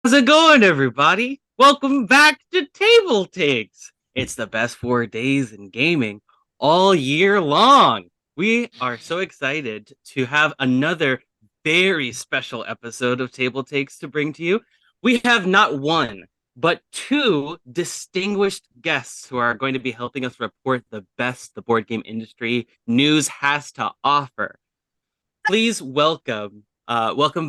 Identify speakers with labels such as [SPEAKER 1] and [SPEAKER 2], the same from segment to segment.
[SPEAKER 1] How's it going, everybody? Welcome back to TableTakes. It's the best 4 days in gaming all year long. We are so excited to have another very special episode of TableTakes to bring to you. We have not one, but two distinguished guests who are going to be helping us report the best the board game industry news has to offer. Please welcome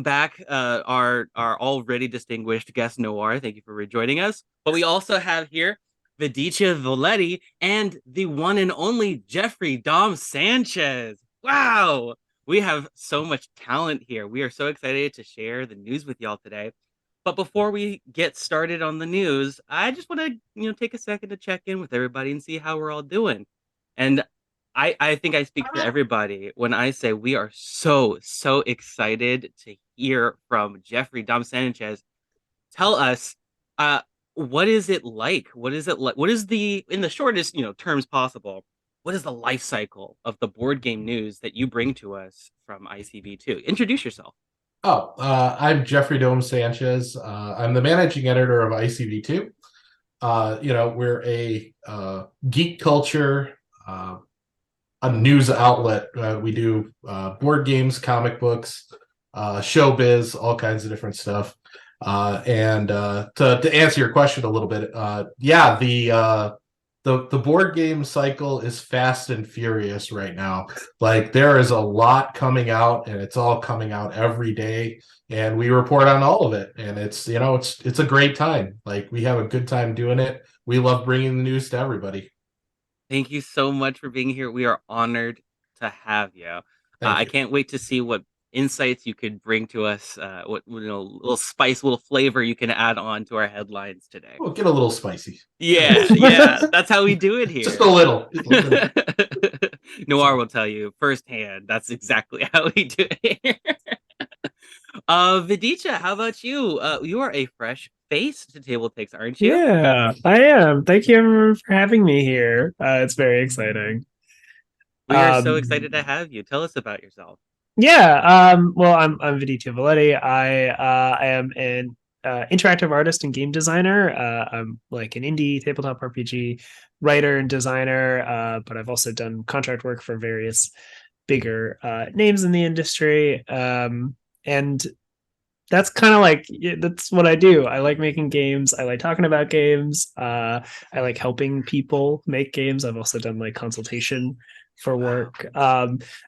[SPEAKER 1] back our already distinguished guest Noir. Thank you for rejoining us. But we also have here Vidicia Voletti and the one and only Jeffrey Dom Sanchez. Wow, we have so much talent here. We are so excited to share the news with y'all today. But before we get started on the news, I just want to take a second to check in with everybody and see how we're all doing. And I think I speak for everybody when I say we are so excited to hear from Jeffrey Dom Sanchez. Tell us, uh, what is it like? What is it like? What is the, in the shortest, terms possible, what is the life cycle of the board game news that you bring to us from ICV2? Introduce yourself.
[SPEAKER 2] I'm Jeffrey Dome Sanchez. I'm the managing editor of ICV2. We're a geek culture, a news outlet. We do board games, comic books, showbiz, all kinds of different stuff. And to answer your question a little bit, yeah, the board game cycle is fast and furious right now. Like there is a lot coming out, and it's all coming out every day, and we report on all of it. And it's a great time. Like we have a good time doing it. We love bringing the news to everybody.
[SPEAKER 1] Thank you so much for being here. We are honored to have you.
[SPEAKER 2] Thank
[SPEAKER 1] I
[SPEAKER 2] you.
[SPEAKER 1] can't wait to see what insights you could bring to us. What little spice, little flavor you can add on to our headlines today.
[SPEAKER 2] We'll get a little spicy. Get a little
[SPEAKER 1] Yeah,
[SPEAKER 2] spicy.
[SPEAKER 1] that's how we do it
[SPEAKER 2] Just
[SPEAKER 1] here.
[SPEAKER 2] a little. Just a little bit.
[SPEAKER 1] Noir
[SPEAKER 2] So,
[SPEAKER 1] will tell you firsthand. That's exactly how we do it here. Vidicha, how about you? You are a fresh face to Table Takes, aren't you?
[SPEAKER 3] Yeah, I am. Thank you for having me here. It's very exciting.
[SPEAKER 1] We are so
[SPEAKER 3] Um,
[SPEAKER 1] excited to have you. Tell us about yourself.
[SPEAKER 3] yeah. Well, I'm Viditio Valetti. I am an interactive artist and game designer. I'm like an indie tabletop RPG writer and designer. But I've also done contract work for various bigger names in the industry. And that's kind of like that's what I do. I like making games. I like talking about games. I like helping people make games. I've also done like consultation for
[SPEAKER 1] Wow.
[SPEAKER 3] work.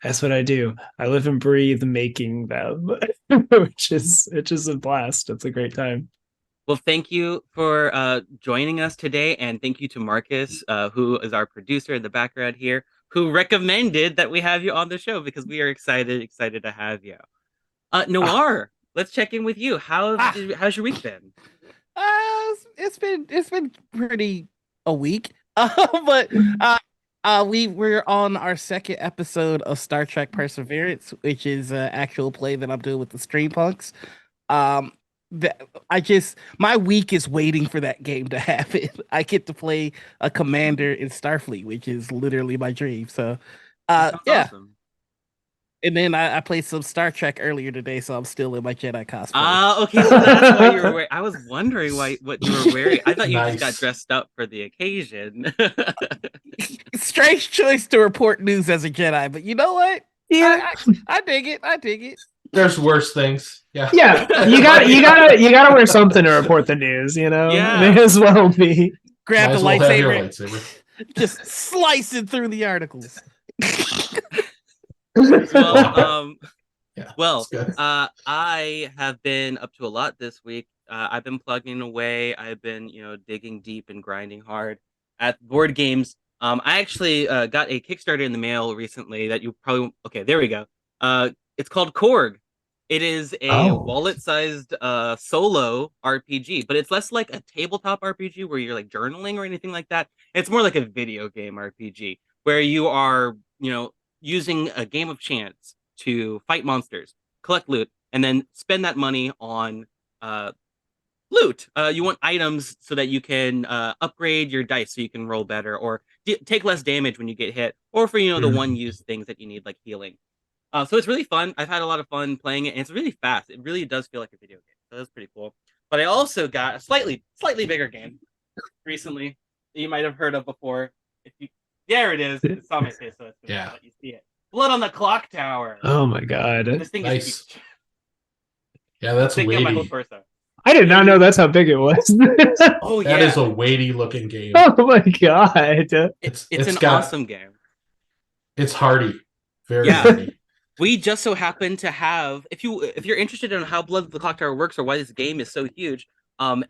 [SPEAKER 3] That's what I do. I live and breathe making them, which is a blast. It's a great time.
[SPEAKER 1] Well, thank you for joining us today, and thank you to Marcus, who is our producer in the background here, who recommended that we have you on the show because we are excited to have you.
[SPEAKER 2] ah,
[SPEAKER 1] Noir, let's check in with you.
[SPEAKER 4] Ah,
[SPEAKER 1] How's your week been?
[SPEAKER 4] it's been pretty a week, but we're on our second episode of Star Trek Perseverance, which is an actual play that I'm doing with the Stream Punks. Um, my week is waiting for that game to happen. I get to play a commander in Starfleet, which is literally my dream. So,
[SPEAKER 1] That sounds
[SPEAKER 4] yeah.
[SPEAKER 1] awesome.
[SPEAKER 4] And then I played some Star Trek earlier today, so I'm still in my Jedi cosplay.
[SPEAKER 1] Okay, so that's why you were wearing. I was wondering why what you were wearing. I thought you just got
[SPEAKER 2] nice.
[SPEAKER 1] dressed up for the occasion.
[SPEAKER 4] Strange choice to report news as a Jedi, but you know what?
[SPEAKER 3] Yeah,
[SPEAKER 4] I dig it. I dig it.
[SPEAKER 2] There's worse things. Yeah.
[SPEAKER 3] yeah. You gotta wear something to report the news. You know, it may
[SPEAKER 1] Yeah.
[SPEAKER 3] as well be.
[SPEAKER 4] Grab
[SPEAKER 2] Might
[SPEAKER 4] the
[SPEAKER 2] as well have your
[SPEAKER 4] lightsaber,
[SPEAKER 2] lightsaber.
[SPEAKER 4] just slicing through the articles.
[SPEAKER 1] Well,
[SPEAKER 2] Wow. Yeah, it's
[SPEAKER 1] Well,
[SPEAKER 2] good.
[SPEAKER 1] I have been up to a lot this week. I've been plugging away. I've been, digging deep and grinding hard at board games. I actually got a Kickstarter in the mail recently that you probably, okay, there we go. It's called Korg. It is a
[SPEAKER 2] Oh.
[SPEAKER 1] wallet-sized solo RPG, but it's less like a tabletop RPG where you're like journaling or anything like that. It's more like a video game RPG where you are, using a game of chance to fight monsters, collect loot, and then spend that money on uh, loot. You want items so that you can upgrade your dice so you can roll better, or take less damage when you get hit, or for the one use things that you need like healing. So it's really fun. I've had a lot of fun playing it, and it's really fast. It really does feel like a video game. So that's pretty cool. But I also got a slightly bigger game recently that you might have heard of before. There it is. It's on my face, so it's
[SPEAKER 2] Yeah.
[SPEAKER 1] let you see it. Blood on the Clock Tower.
[SPEAKER 3] Oh my god.
[SPEAKER 1] This thing
[SPEAKER 2] Nice.
[SPEAKER 1] is huge.
[SPEAKER 2] Yeah, that's
[SPEAKER 1] Taking up my whole
[SPEAKER 2] weighty.
[SPEAKER 1] torso.
[SPEAKER 3] I did not know that's how big it was.
[SPEAKER 1] Oh
[SPEAKER 2] That
[SPEAKER 1] yeah,
[SPEAKER 2] is a weighty looking game.
[SPEAKER 3] Oh my god.
[SPEAKER 1] it's
[SPEAKER 2] it's
[SPEAKER 1] an
[SPEAKER 2] got-
[SPEAKER 1] awesome game.
[SPEAKER 2] It's hardy. Very
[SPEAKER 1] Yeah.
[SPEAKER 2] hardy.
[SPEAKER 1] We just so happen to have, if you're interested in how Blood of the Clock Tower works or why this game is so huge,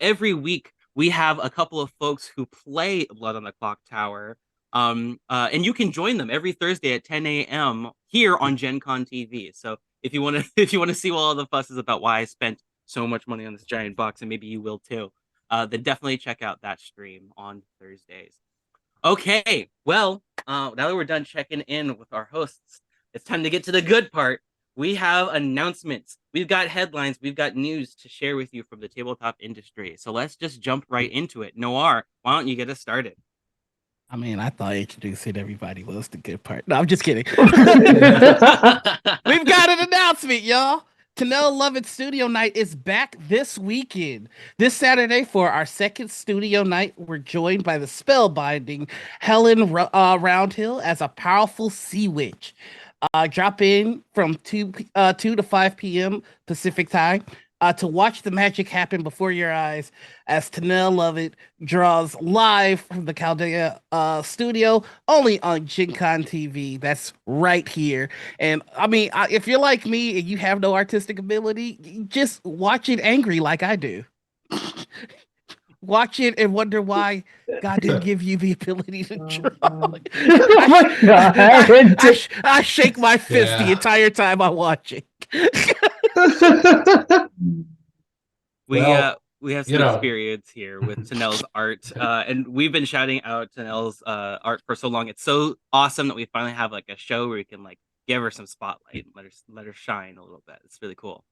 [SPEAKER 1] every week we have a couple of folks who play Blood on the Clock Tower. And you can join them every Thursday at 10 a.m. here on Gen Con TV. So if you want to see what all the fuss is about why I spent so much money on this giant box, and maybe you will too, then definitely check out that stream on Thursdays. Okay, well, now that we're done checking in with our hosts, it's time to get to the good part. We have announcements, we've got headlines, we've got news to share with you from the tabletop industry. So let's just jump right into it. Noir, why don't you get us started?
[SPEAKER 4] I mean, I thought introducing everybody was the good part. No, I'm just kidding. We've got an announcement, y'all. Tanel Lovett Studio Night is back this weekend. This Saturday for our second studio night, we're joined by the spellbinding Helen Roundhill as a powerful sea witch. Drop in from 2 to 5 p.m. Pacific time to watch the magic happen before your eyes as Tanel Lovett draws live from the Chaldea studio only on Gen Con TV. That's right here. And I mean, if you're like me and you have no artistic ability, just watch it angry like I do. Watch it and wonder why God didn't give you the ability to draw.
[SPEAKER 3] Oh my god.
[SPEAKER 4] I shake my fist the entire time I watch it.
[SPEAKER 1] We
[SPEAKER 2] Well,
[SPEAKER 1] have some experience here with Tanel's art, and we've been shouting out Tanel's art for so long. It's so awesome that we finally have like a show where we can like give her some spotlight, and let her shine a little bit. It's really cool.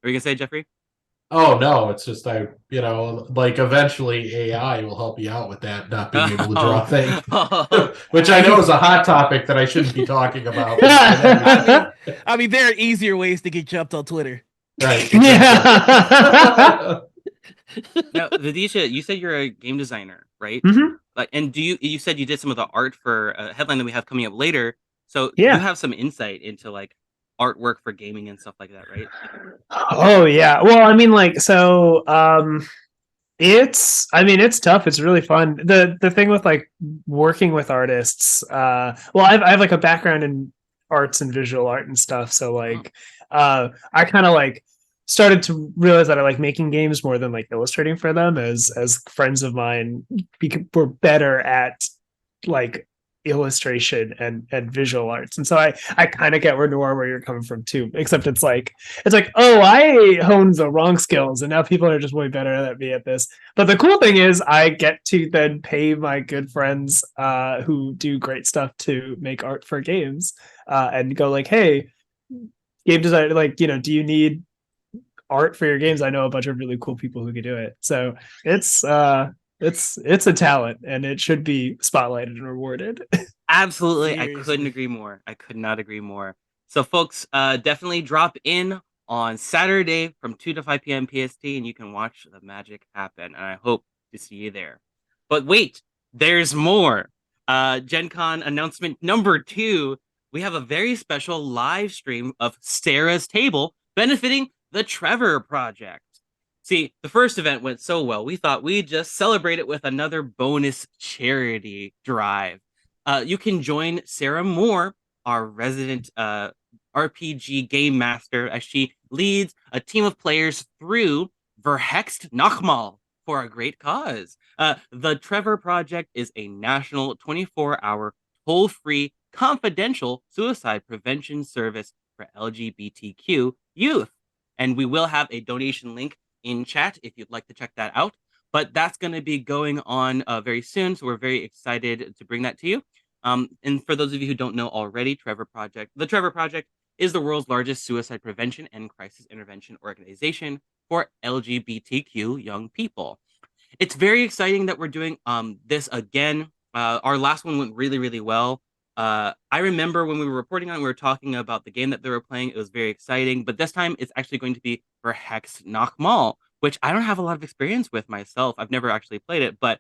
[SPEAKER 1] What are you gonna say, Jeffrey?
[SPEAKER 2] Oh no, it's just like eventually AI will help you out with that not being able to draw thing. Which I know is a hot topic that I shouldn't be talking about.
[SPEAKER 4] I mean, there are easier ways to get jumped on Twitter.
[SPEAKER 2] Right.
[SPEAKER 3] Yeah.
[SPEAKER 1] Now, Vidisha, you said you're a game designer, right?
[SPEAKER 3] Mm-hmm.
[SPEAKER 1] Like, and you said you did some of the art for a headline that we have coming up later. So
[SPEAKER 3] Yeah.
[SPEAKER 1] you have some insight into like artwork for gaming and stuff like that, right?
[SPEAKER 3] Oh yeah. Well, I mean, like, so it's tough. It's really fun. The thing with like working with artists, I have like a background in arts and visual art and stuff. So like I kind of like started to realize that I like making games more than like illustrating for them as friends of mine were better at like illustration and visual arts. And so I kind of get where you're coming from too, except it's like oh, I honed the wrong skills and now people are just way better than me at this. But the cool thing is I get to then pay my good friends who do great stuff to make art for games and go like, hey, game design, like, you know, do you need art for your games? I know a bunch of really cool people who can do it. So it's a talent and it should be spotlighted and rewarded.
[SPEAKER 1] Absolutely.
[SPEAKER 4] Seriously.
[SPEAKER 1] I couldn't agree more. I could not agree more. So folks, definitely drop in on Saturday from 2 to 5 p.m. PST and you can watch the magic happen. And I hope to see you there. But wait, there's more. Gen Con announcement number 2. We have a very special live stream of Sarah's Table benefiting the Trevor Project. See, the first event went so well, we thought we'd just celebrate it with another bonus charity drive. You can join Sarah Moore, our resident RPG game master, as she leads a team of players through Verhext Nachmal for a great cause. The Trevor Project is a national 24-hour, toll-free, confidential suicide prevention service for LGBTQ youth. And we will have a donation link in chat if you'd like to check that out. But that's going to be going on very soon. So we're very excited to bring that to you. And for those of you who don't know already, the Trevor Project is the world's largest suicide prevention and crisis intervention organization for LGBTQ young people. It's very exciting that we're doing this again. Our last one went really, really well. I remember when we were reporting on, we were talking about the game that they were playing. It was very exciting, but this time it's actually going to be for Hex Nachmal, which I don't have a lot of experience with myself. I've never actually played it, but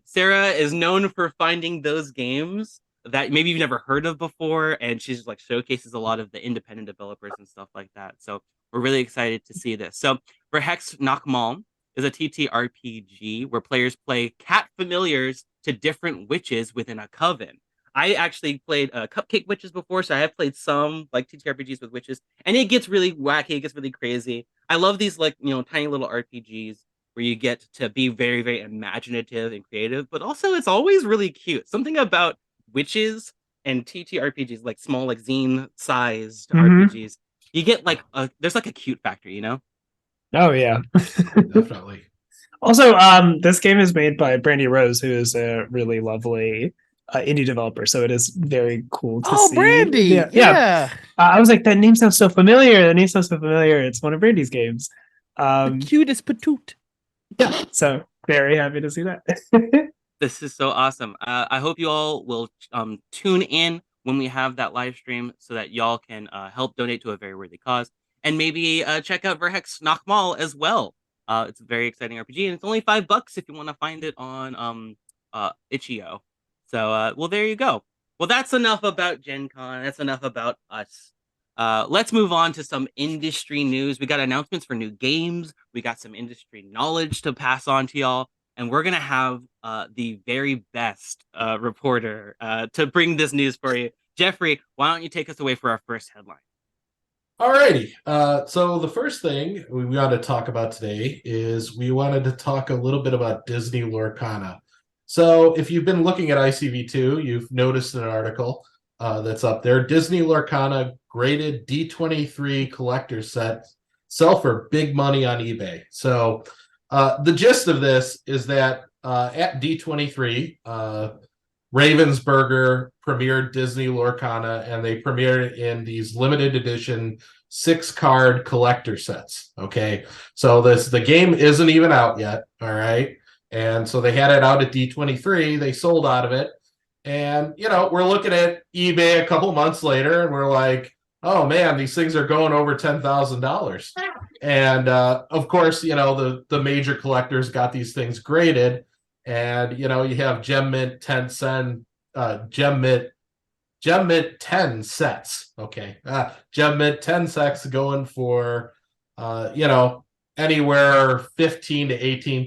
[SPEAKER 1] Sarah is known for finding those games that maybe you've never heard of before, and she's like showcases a lot of the independent developers and stuff like that. So we're really excited to see this. So for Hex Nakmal is a TTRPG where players play cat familiars to different witches within a coven. I actually played Cupcake Witches before, so I have played some like TTRPGs with witches, and it gets really wacky, it gets really crazy. I love these like tiny little RPGs where you get to be very very imaginative and creative, but also it's always really cute. Something about witches and TTRPGs, like small like zine sized RPGs, you get like there's like a cute factor, you know?
[SPEAKER 3] Oh yeah.
[SPEAKER 2] Definitely.
[SPEAKER 3] Also, this game is made by Brandy Rose, who is a really lovely indie developer. So it is very cool to see.
[SPEAKER 4] Brandy! Yeah.
[SPEAKER 3] I was like, that name sounds so familiar. That name sounds so familiar. It's one of Brandy's games.
[SPEAKER 4] The cutest patoot.
[SPEAKER 3] Yeah. So very happy to see that.
[SPEAKER 1] This is so awesome. I hope you all will tune in when we have that live stream so that y'all can help donate to a very worthy cause, and maybe check out Verhex Nakmal as well. It's a very exciting RPG, and it's only $5 if you want to find it on itch.io. So well, there you go. Well, that's enough about Gen Con. That's enough about us. Let's move on to some industry news. We got announcements for new games. We got some industry knowledge to pass on to y'all, and we're gonna have the very best reporter to bring this news for you. Jeffrey, why don't you take us away for our first headline?
[SPEAKER 2] Alrighty. So the first thing we want to talk about today is we wanted to talk a little bit about Disney Lorcana. So if you've been looking at ICV2, you've noticed an article that's up there. Disney Lorcana graded D23 collector set sell for big money on eBay. So the gist of this is that at D23, Ravensburger premiered Disney Lorcana, and they premiered it in these limited edition 6-card collector sets. Okay, so the game isn't even out yet. All right, and so they had it out at D23. They sold out of it, and we're looking at eBay a couple months later, and we're like, oh man, these things are going over $10,000. And of course, the major collectors got these things graded. And you have Gem Mint 10 sets. Okay. Gem Mint 10 sets going for anywhere $15,000 to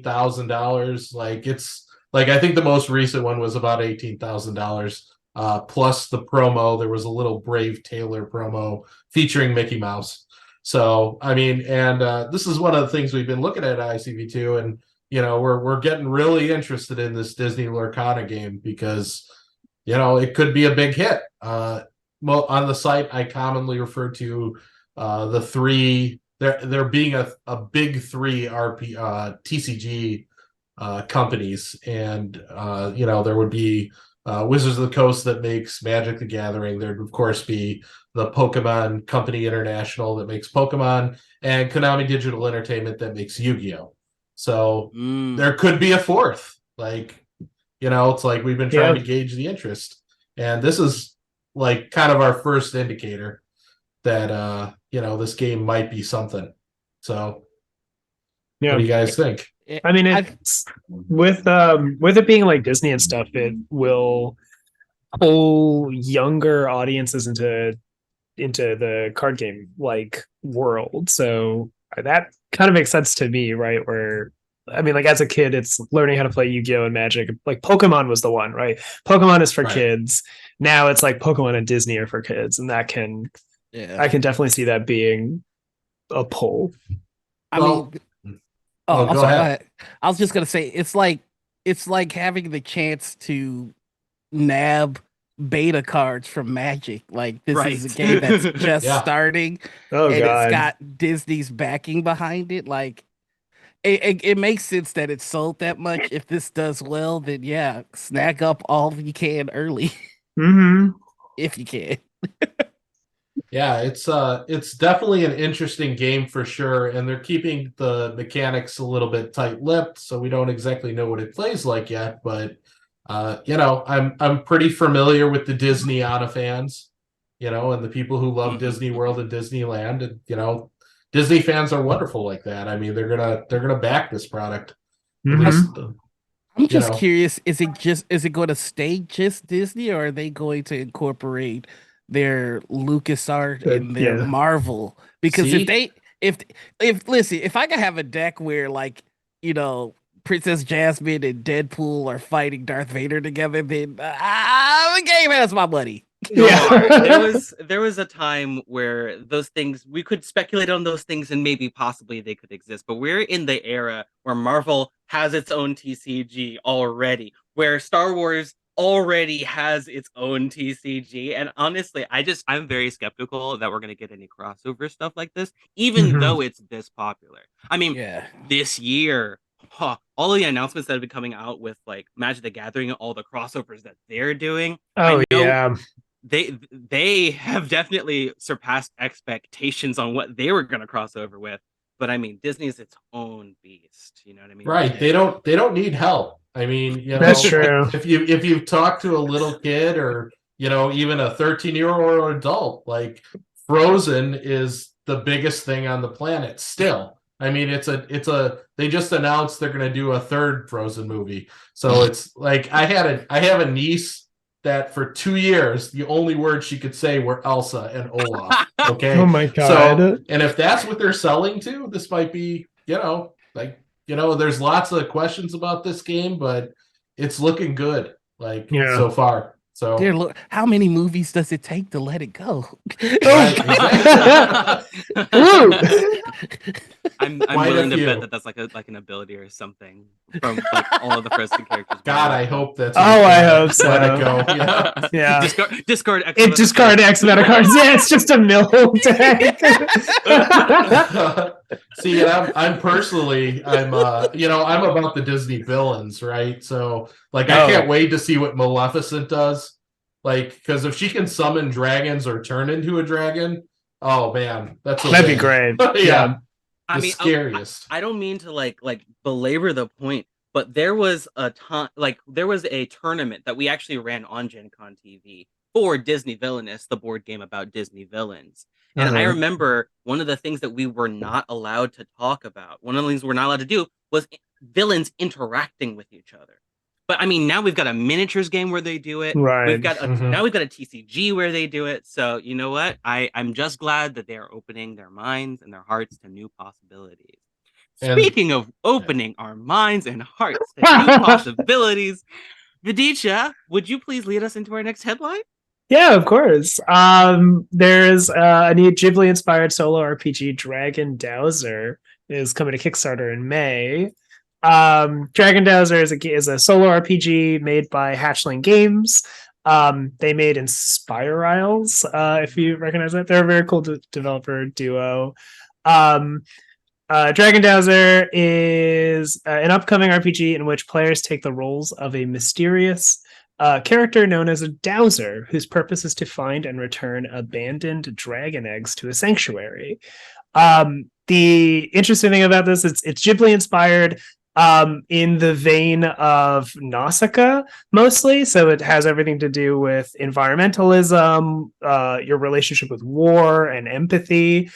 [SPEAKER 2] $18,000. Like it's like I think the most recent one was about $18,000. Plus the promo. There was a little Brave Taylor promo featuring Mickey Mouse. So I mean, and this is one of the things we've been looking at ICV2, and we're getting really interested in this Disney Lorcana game because, it could be a big hit. Well, on the site, I commonly refer to the three. There being a big three TCG companies, and there would be Wizards of the Coast that makes Magic the Gathering. There'd of course be the Pokemon Company International that makes Pokemon, and Konami Digital Entertainment that makes Yu-Gi-Oh! So there could be a fourth. Like, it's like we've been trying to gauge the interest. And this is like kind of our first indicator that this game might be something. So what do you guys think?
[SPEAKER 3] I mean, it's with it being like Disney and stuff, it will pull younger audiences into the card game like world. So that kind of makes sense to me, right? Where I mean, like as a kid, it's learning how to play Yu-Gi-Oh! And Magic. Like Pokemon was the one, right? Pokemon is for kids. Now it's like Pokemon and Disney are for kids, and I can definitely see that being a pull.
[SPEAKER 4] Go ahead. I was just gonna say it's like having the chance to nab beta cards from Magic. Like this is a game that's just starting, and it's got Disney's backing behind it. Like it makes sense that it's sold that much. If this does well, then snag up all you can early, if you can.
[SPEAKER 2] Yeah, it's definitely an interesting game for sure, and they're keeping the mechanics a little bit tight-lipped, so we don't exactly know what it plays like yet. But I'm pretty familiar with the Disneyana fans, and the people who love Disney World and Disneyland, and Disney fans are wonderful like that. I mean, they're gonna back this product. At
[SPEAKER 3] Mhm.
[SPEAKER 2] least,
[SPEAKER 4] I'm just
[SPEAKER 2] know.
[SPEAKER 4] curious, is it going to stay just Disney, or are they going to incorporate their LucasArts and their
[SPEAKER 3] Yeah.
[SPEAKER 4] Marvel? Because
[SPEAKER 2] See?
[SPEAKER 4] if listen, if I could have a deck where, like, you know, Princess Jasmine and Deadpool are fighting Darth Vader together, then the game has my money.
[SPEAKER 1] Sure.
[SPEAKER 3] Yeah.
[SPEAKER 1] There was a time where those things we could speculate on those things and maybe possibly they could exist, but we're in the era where Marvel has its own TCG already, where Star Wars already has its own TCG. And honestly, I'm very skeptical that we're gonna get any crossover stuff like this, even
[SPEAKER 3] Mhm.
[SPEAKER 1] though it's this popular. I mean,
[SPEAKER 4] Yeah.
[SPEAKER 1] this year, all the announcements that have been coming out with like Magic the Gathering and all the crossovers that they're doing.
[SPEAKER 3] Oh
[SPEAKER 1] I know
[SPEAKER 3] yeah.
[SPEAKER 1] they have definitely surpassed expectations on what they were going to cross over with. But I mean, Disney is its own beast. You know what I mean?
[SPEAKER 2] Right. They don't need help. I mean,
[SPEAKER 3] That's true.
[SPEAKER 2] if you talk to a little kid or, even a 13-year-old adult, like Frozen is the biggest thing on the planet still. I mean, they just announced they're going to do a third Frozen movie. So it's like I have a niece that for 2 years the only words she could say were Elsa and Olaf. Okay.
[SPEAKER 3] Oh my
[SPEAKER 2] So,
[SPEAKER 3] god.
[SPEAKER 2] and if that's what they're selling to, this might be, like, there's lots of questions about this game, but it's looking good, like,
[SPEAKER 3] Yeah.
[SPEAKER 2] so far. So,
[SPEAKER 4] Dear Lord, how many movies does it take to let it go?
[SPEAKER 2] right, exactly.
[SPEAKER 3] Ooh.
[SPEAKER 1] I'm
[SPEAKER 2] Quite a
[SPEAKER 1] willing to
[SPEAKER 2] few.
[SPEAKER 1] bet that that's like an ability or something from like all of the Frozen characters.
[SPEAKER 2] God, I hope that's.
[SPEAKER 3] Oh, I hope so.
[SPEAKER 2] Let it go. Yeah.
[SPEAKER 3] Yeah.
[SPEAKER 1] Discard X.
[SPEAKER 3] It discarded X amount of cards. Yeah, it's just a mill deck.
[SPEAKER 2] See, and I'm personally, I'm about the Disney villains, right? So, like, I can't wait to see what Maleficent does. Like, because if she can summon dragons or turn into a dragon, oh man, that'd
[SPEAKER 3] be great.
[SPEAKER 2] Yeah.
[SPEAKER 1] I
[SPEAKER 2] The
[SPEAKER 1] mean,
[SPEAKER 2] scariest.
[SPEAKER 1] I don't mean to like belabor the point, but there was a tournament that we actually ran on Gen Con TV for Disney Villainous, the board game about Disney villains. And I remember one of the things that we were not allowed to talk about, one of the things we're not allowed to do was villains interacting with each other. But I mean, now we've got a miniatures game where they do it.
[SPEAKER 3] Right.
[SPEAKER 1] Now we've got a TCG where they do it. So you know what? I'm just glad that they are opening their minds and their hearts to new possibilities. Speaking of opening our minds and hearts to new possibilities, Vidisha, would you please lead us into our next headline?
[SPEAKER 3] Yeah, of course. There's a new Ghibli-inspired solo RPG, Dragon Dowser, is coming to Kickstarter in May. Dragon Dowser is a solo RPG made by Hatchling Games. They made Inspire Isles, if you recognize that. They're a very cool developer duo. Dragon Dowser is an upcoming RPG in which players take the roles of a mysterious character known as a Dowser, whose purpose is to find and return abandoned dragon eggs to a sanctuary. The interesting thing about this is it's Ghibli inspired, in the vein of Nausicaa mostly. So it has everything to do with environmentalism, your relationship with war and empathy.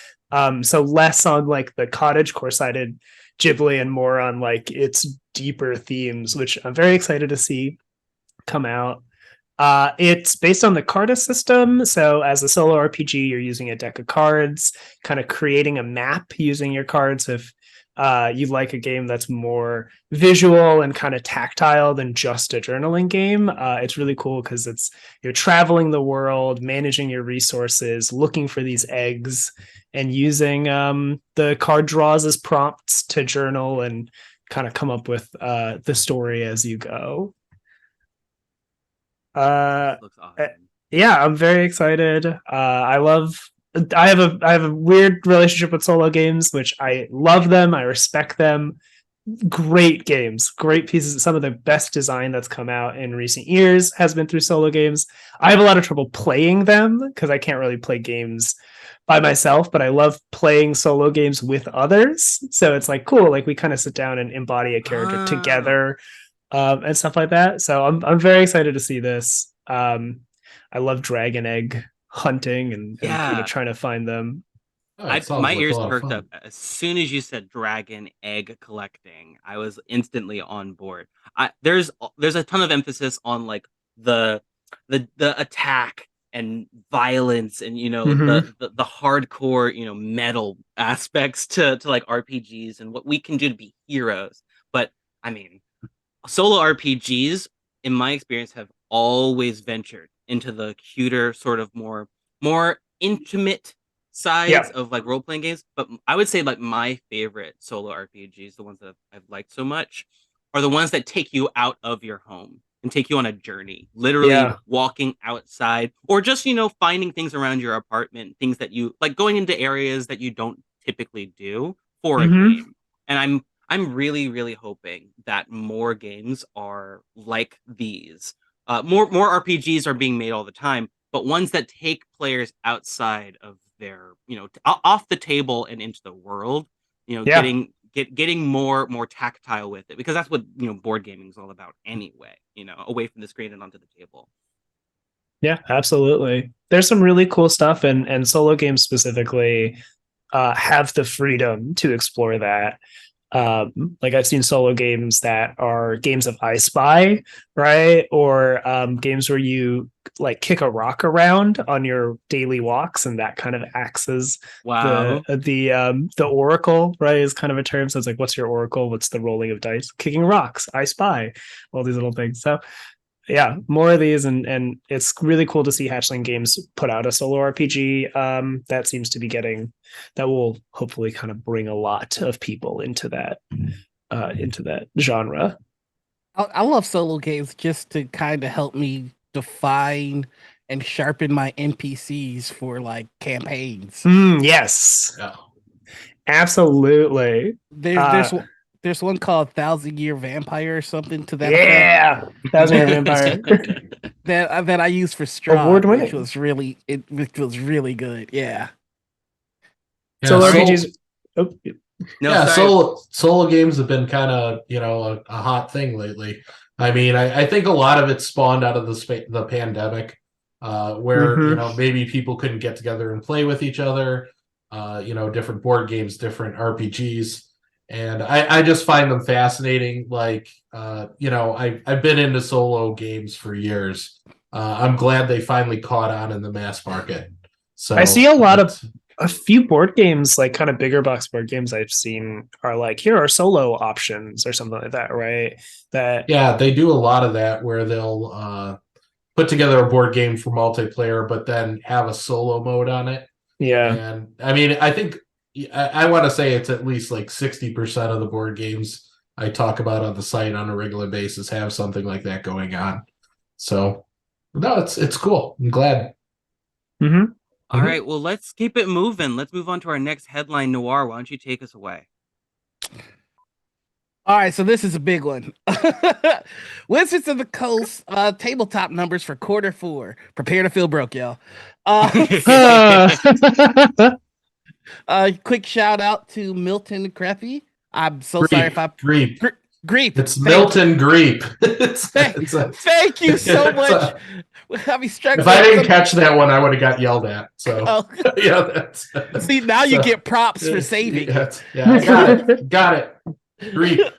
[SPEAKER 3] So less on like the cottagecore sided Ghibli and more on like its deeper themes, which I'm very excited to see come out. It's based on the Carta system. So as a solo RPG, you're using a deck of cards, kind of creating a map using your cards. If you like a game that's more visual and kind of tactile than just a journaling game, it's really cool because you're traveling the world, managing your resources, looking for these eggs, and using the card draws as prompts to journal and kind of come up with the story as you go.
[SPEAKER 1] Looks awesome.
[SPEAKER 3] Yeah, I'm very excited. I have a weird relationship with solo games, which I love them. I respect them. Great games, great pieces. Some of the best design that's come out in recent years has been through solo games. I have a lot of trouble playing them because I can't really play games by myself, but I love playing solo games with others. So it's like cool, like we kind of sit down and embody a character together, and stuff like that. So I'm very excited to see this. I love dragon egg hunting and trying to find them.
[SPEAKER 2] Oh, it sounds
[SPEAKER 1] My
[SPEAKER 2] like a
[SPEAKER 1] ears
[SPEAKER 2] lot of
[SPEAKER 1] perked up
[SPEAKER 2] fun.
[SPEAKER 1] as soon as you said dragon egg collecting. I was instantly on board. There's a ton of emphasis on like the the attack and violence and
[SPEAKER 3] Mm-hmm.
[SPEAKER 1] the hardcore metal aspects to like RPGs and what we can do to be heroes. But I mean, solo RPGs, in my experience, have always ventured into the cuter, sort of more intimate sides
[SPEAKER 3] Yeah.
[SPEAKER 1] of like role playing games. But I would say like my favorite solo RPGs, the ones that I've liked so much, are the ones that take you out of your home and take you on a journey, literally
[SPEAKER 3] Yeah.
[SPEAKER 1] walking outside or just finding things around your apartment, things that you like, going into areas that you don't typically do for a
[SPEAKER 3] Mm-hmm.
[SPEAKER 1] game. And I'm really, really hoping that more games are like these. More RPGs are being made all the time, but ones that take players outside of their, off the table and into the world.
[SPEAKER 3] Yeah.
[SPEAKER 1] Getting more tactile with it, because that's what board gaming is all about anyway. Away from the screen and onto the table.
[SPEAKER 3] Yeah, absolutely. There's some really cool stuff, and solo games specifically have the freedom to explore that. Like I've seen solo games that are games of I Spy, right? Or games where you like kick a rock around on your daily walks, and that kind of acts as
[SPEAKER 1] Wow.
[SPEAKER 3] the oracle, right? Is kind of a term. So it's like, what's your oracle? What's the rolling of dice? Kicking rocks, I spy, all these little things. So yeah, more of these, and it's really cool to see Hatchling Games put out a solo RPG that seems to be getting that will hopefully kind of bring a lot of people into that genre.
[SPEAKER 4] I love solo games just to kind of help me define and sharpen my NPCs for like campaigns.
[SPEAKER 3] Yes,
[SPEAKER 2] Yeah.
[SPEAKER 3] absolutely.
[SPEAKER 4] There's
[SPEAKER 3] Uh,
[SPEAKER 4] there's one- there's one called Thousand Year Vampire or something to that effect
[SPEAKER 3] yeah, Thousand Year Vampire,
[SPEAKER 4] that I used for
[SPEAKER 3] award
[SPEAKER 4] Strahd,
[SPEAKER 3] winning
[SPEAKER 4] which was really good. Yeah.
[SPEAKER 2] Yeah.
[SPEAKER 3] solo
[SPEAKER 1] All right.
[SPEAKER 3] RPGs. Oh,
[SPEAKER 1] No,
[SPEAKER 2] Yeah,
[SPEAKER 1] sorry.
[SPEAKER 2] solo games have been kind of a hot thing lately. I mean, I think a lot of it spawned out of the pandemic, where
[SPEAKER 3] mm-hmm.
[SPEAKER 2] maybe people couldn't get together and play with each other. Different board games, different RPGs, and I just find them fascinating. Like, I've been into solo games for years. I'm glad they finally caught on in the mass market.
[SPEAKER 3] I see
[SPEAKER 2] So
[SPEAKER 3] a few board games, like kind of bigger box board games I've seen are like, here are solo options or something like that, right? That
[SPEAKER 2] yeah, they do a lot of that where they'll put together a board game for multiplayer, but then have a solo mode on it.
[SPEAKER 3] yeah.
[SPEAKER 2] And I mean, I think I want to say it's at least like 60% of the board games I talk about on the site on a regular basis have something like that going on. So no, it's cool. I'm glad.
[SPEAKER 3] Mm-hmm.
[SPEAKER 1] All right, well, let's keep it moving. Let's move on to our next headline, Noir. Why don't you take us away?
[SPEAKER 4] All right, so this is a big one. Wizards of the Coast tabletop numbers for quarter 4. Prepare to feel broke, y'all.
[SPEAKER 3] Uh,
[SPEAKER 4] Quick shout out to Milton Creppy. I'm so sorry if
[SPEAKER 2] Greep,
[SPEAKER 4] I
[SPEAKER 2] Greep.
[SPEAKER 4] Greep.
[SPEAKER 2] It's Milton Greep.
[SPEAKER 4] Thank you so much. I'll be struggling.
[SPEAKER 2] If I didn't catch that one, I would have got yelled at. So
[SPEAKER 4] Oh.
[SPEAKER 2] yeah, that's
[SPEAKER 4] See, now you get props for saving it.
[SPEAKER 2] Yeah, got it. Greep.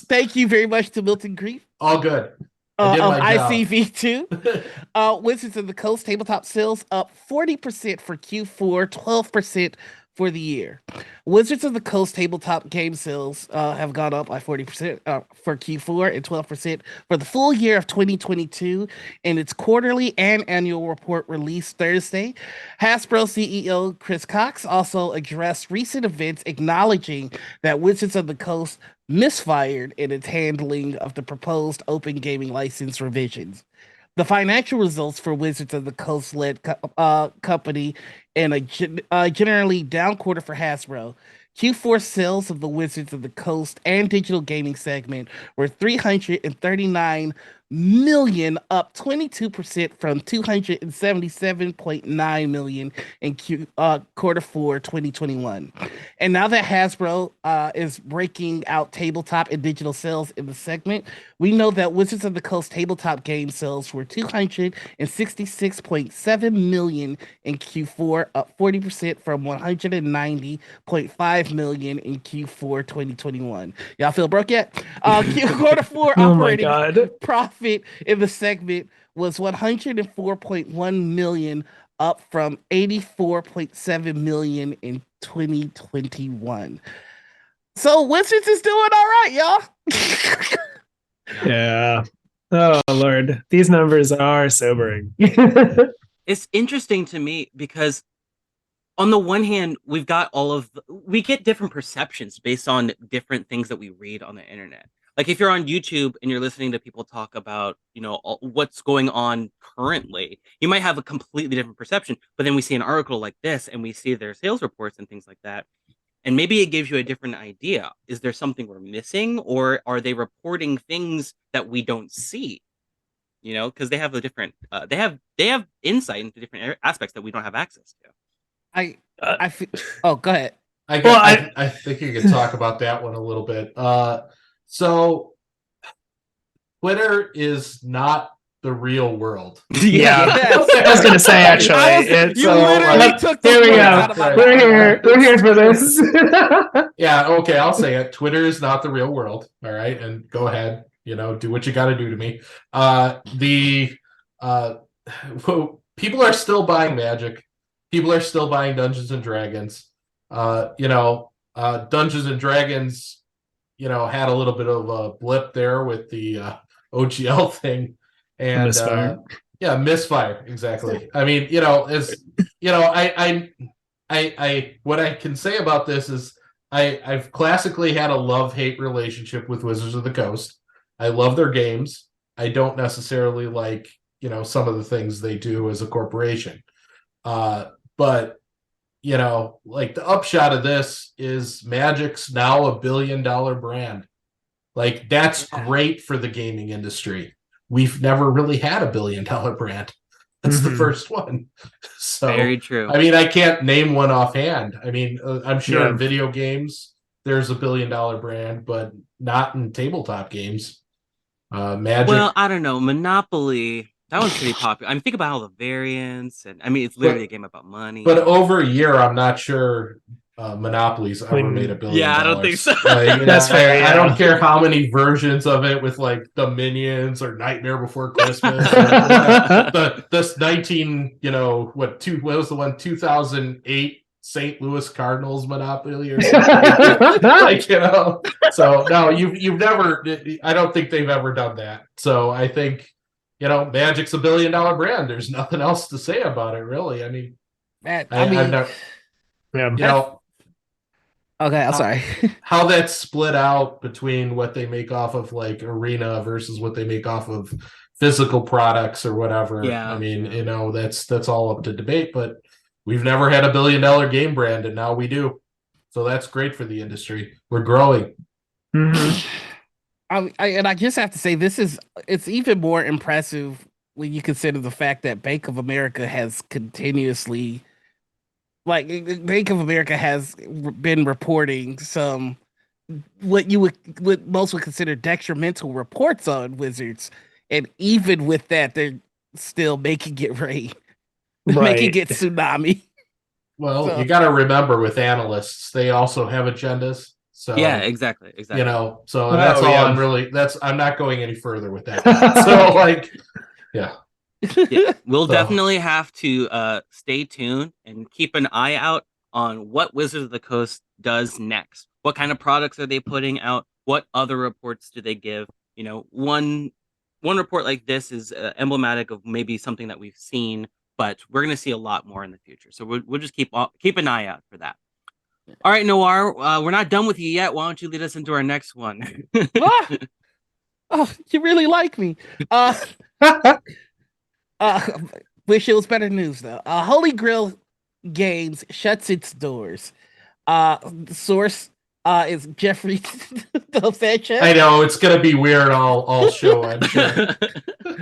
[SPEAKER 4] Thank you very much to Milton Creep.
[SPEAKER 2] All good. I did
[SPEAKER 4] Of
[SPEAKER 2] my job.
[SPEAKER 4] ICV2. Wizards of the Coast tabletop sales up 40% for Q4, 12% for the year. Wizards of the Coast tabletop game sales have gone up by 40% for Q4 and 12% for the full year of 2022 in its quarterly and annual report released Thursday. Hasbro CEO Chris Cox also addressed recent events, acknowledging that Wizards of the Coast misfired in its handling of the proposed open gaming license revisions. The financial results for Wizards of the Coast led company in a generally down quarter for Hasbro. Q4 sales of the Wizards of the Coast and digital gaming segment were $339 million, up 22% from 277.9 million in quarter four 2021. And now that Hasbro is breaking out tabletop and digital sales in the segment, we know that Wizards of the Coast tabletop game sales were 266.7 million in Q4, up 40% from 190.5 million in Q4 2021. Y'all feel broke yet? Quarter four
[SPEAKER 3] Oh my
[SPEAKER 4] operating
[SPEAKER 3] god.
[SPEAKER 4] profit in the segment was 104.1 million, up from 84.7 million in 2021. So Wizards is doing all right, y'all.
[SPEAKER 3] Yeah. Oh Lord. These numbers are sobering.
[SPEAKER 1] It's interesting to me because on the one hand, we get different perceptions based on different things that we read on the internet. Like if you're on YouTube and you're listening to people talk about, what's going on currently, you might have a completely different perception. But then we see an article like this and we see their sales reports and things like that. And maybe it gives you a different idea. Is there something we're missing, or are they reporting things that we don't see? Because they have a different, they have insight into different aspects that we don't have access to.
[SPEAKER 4] I feel, oh, go ahead.
[SPEAKER 2] I think you can talk about that one a little bit. So Twitter is not the real world.
[SPEAKER 3] Yeah.
[SPEAKER 4] Yes.
[SPEAKER 3] I was gonna say actually.
[SPEAKER 4] You literally took the
[SPEAKER 3] here we
[SPEAKER 4] words
[SPEAKER 3] go.
[SPEAKER 4] out of my
[SPEAKER 3] We're
[SPEAKER 4] mouth.
[SPEAKER 3] here for this.
[SPEAKER 2] Yeah, okay, I'll say it. Twitter is not the real world. All right, and go ahead, do what you got to do to me. People are still buying Magic. People are still buying Dungeons and Dragons. Dungeons and Dragons, had a little bit of a blip there with the OGL thing, and
[SPEAKER 3] Misfire.
[SPEAKER 2] Misfire, exactly. I mean, I what I can say about this is I've classically had a love-hate relationship with Wizards of the Coast. I love their games. I don't necessarily like, some of the things they do as a corporation. But like the upshot of this is Magic's now $1 billion brand. Like that's great for the gaming industry. We've never really had $1 billion brand. That's the first one. So
[SPEAKER 1] very true.
[SPEAKER 2] I mean, I can't name one offhand. I mean, I'm sure in video games there's $1 billion brand, but not in tabletop games. Magic.
[SPEAKER 1] Well, I don't know. Monopoly. That one's pretty popular. I mean, think about all the variants, and I mean, it's literally a game about money.
[SPEAKER 2] But over a year, I'm not sure Monopoly's ever made $1 billion.
[SPEAKER 1] Yeah, I don't think so.
[SPEAKER 3] That's fair.
[SPEAKER 2] I don't care how many versions of it with like the Minions or Nightmare Before Christmas. This 2008 St. Louis Cardinals Monopoly or something. So no, you've never. I don't think they've ever done that. So I think. Magic's $1 billion brand. There's nothing else to say about it, really. I mean, I've never,
[SPEAKER 4] okay, I'm sorry.
[SPEAKER 2] How that's split out between what they make off of like Arena versus what they make off of physical products or whatever.
[SPEAKER 1] Yeah,
[SPEAKER 2] I mean, that's all up to debate. But we've never had $1 billion game brand, and now we do. So that's great for the industry. We're growing.
[SPEAKER 3] Mm-hmm.
[SPEAKER 4] I just have to say it's even more impressive when you consider the fact that Bank of America has continuously, Bank of America has been reporting some what most would consider detrimental reports on Wizards, and even with that, they're still making it rain, making it tsunami.
[SPEAKER 2] Well, you got to remember with analysts, they also have agendas. So
[SPEAKER 1] yeah, exactly.
[SPEAKER 2] So that's all I'm not going any further with that.
[SPEAKER 1] We'll definitely have to stay tuned and keep an eye out on what Wizards of the Coast does next. What kind of products are they putting out? What other reports do they give? One report like this is emblematic of maybe something that we've seen, but we're going to see a lot more in the future. So we'll just keep an eye out for that. All right, Noir, we're not done with you yet. Why don't you lead us into our next one?
[SPEAKER 4] Oh, you really like me. Wish it was better news though. Holy Grail Games shuts its doors. The source is Jeffrey Sanchez.
[SPEAKER 2] I know it's gonna be weird all show, I'm sure.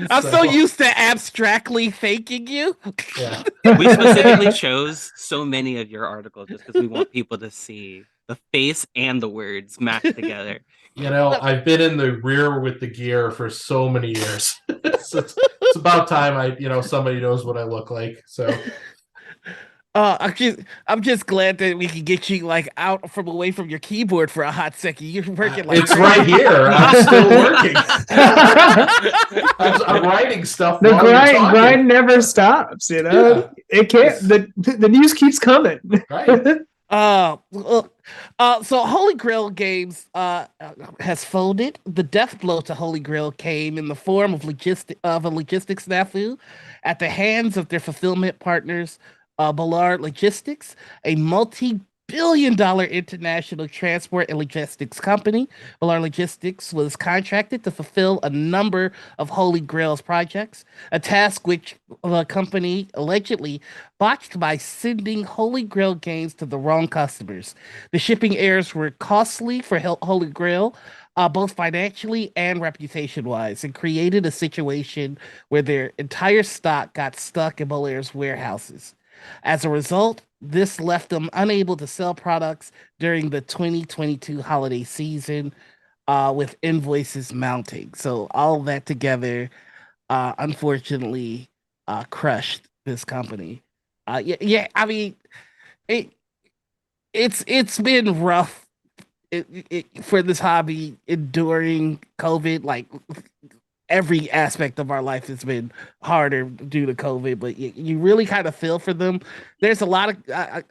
[SPEAKER 4] I'm so used to abstractly thanking you.
[SPEAKER 2] Yeah.
[SPEAKER 1] We specifically chose so many of your articles just because we want people to see the face and the words matched together.
[SPEAKER 2] You know, I've been in the rear with the gear for so many years. It's about time somebody knows what I look like. So
[SPEAKER 4] I'm just glad that we can get you like out from away from your keyboard for a hot second. You're working like
[SPEAKER 2] it's right here. I'm still working. I'm writing stuff.
[SPEAKER 3] The
[SPEAKER 2] while you're talking.
[SPEAKER 3] grind never stops. You know,
[SPEAKER 2] Yeah.
[SPEAKER 3] it can't. The news keeps coming.
[SPEAKER 2] Right.
[SPEAKER 4] So Holy Grail Games has folded. The death blow to Holy Grail came in the form of a logistics snafu at the hands of their fulfillment partners, Ballard Logistics, a multi-billion-dollar international transport and logistics company. Ballard Logistics was contracted to fulfill a number of Holy Grail's projects, a task which the company allegedly botched by sending Holy Grail games to the wrong customers. The shipping errors were costly for Holy Grail, both financially and reputation-wise, and created a situation where their entire stock got stuck in Ballard's warehouses. As a result, this left them unable to sell products during the 2022 holiday season, with invoices mounting. So all of that together, unfortunately, crushed this company. Yeah. I mean, it's been rough for this hobby enduring COVID. Like every aspect of our life has been harder due to COVID, but you really kind of feel for them. There's a lot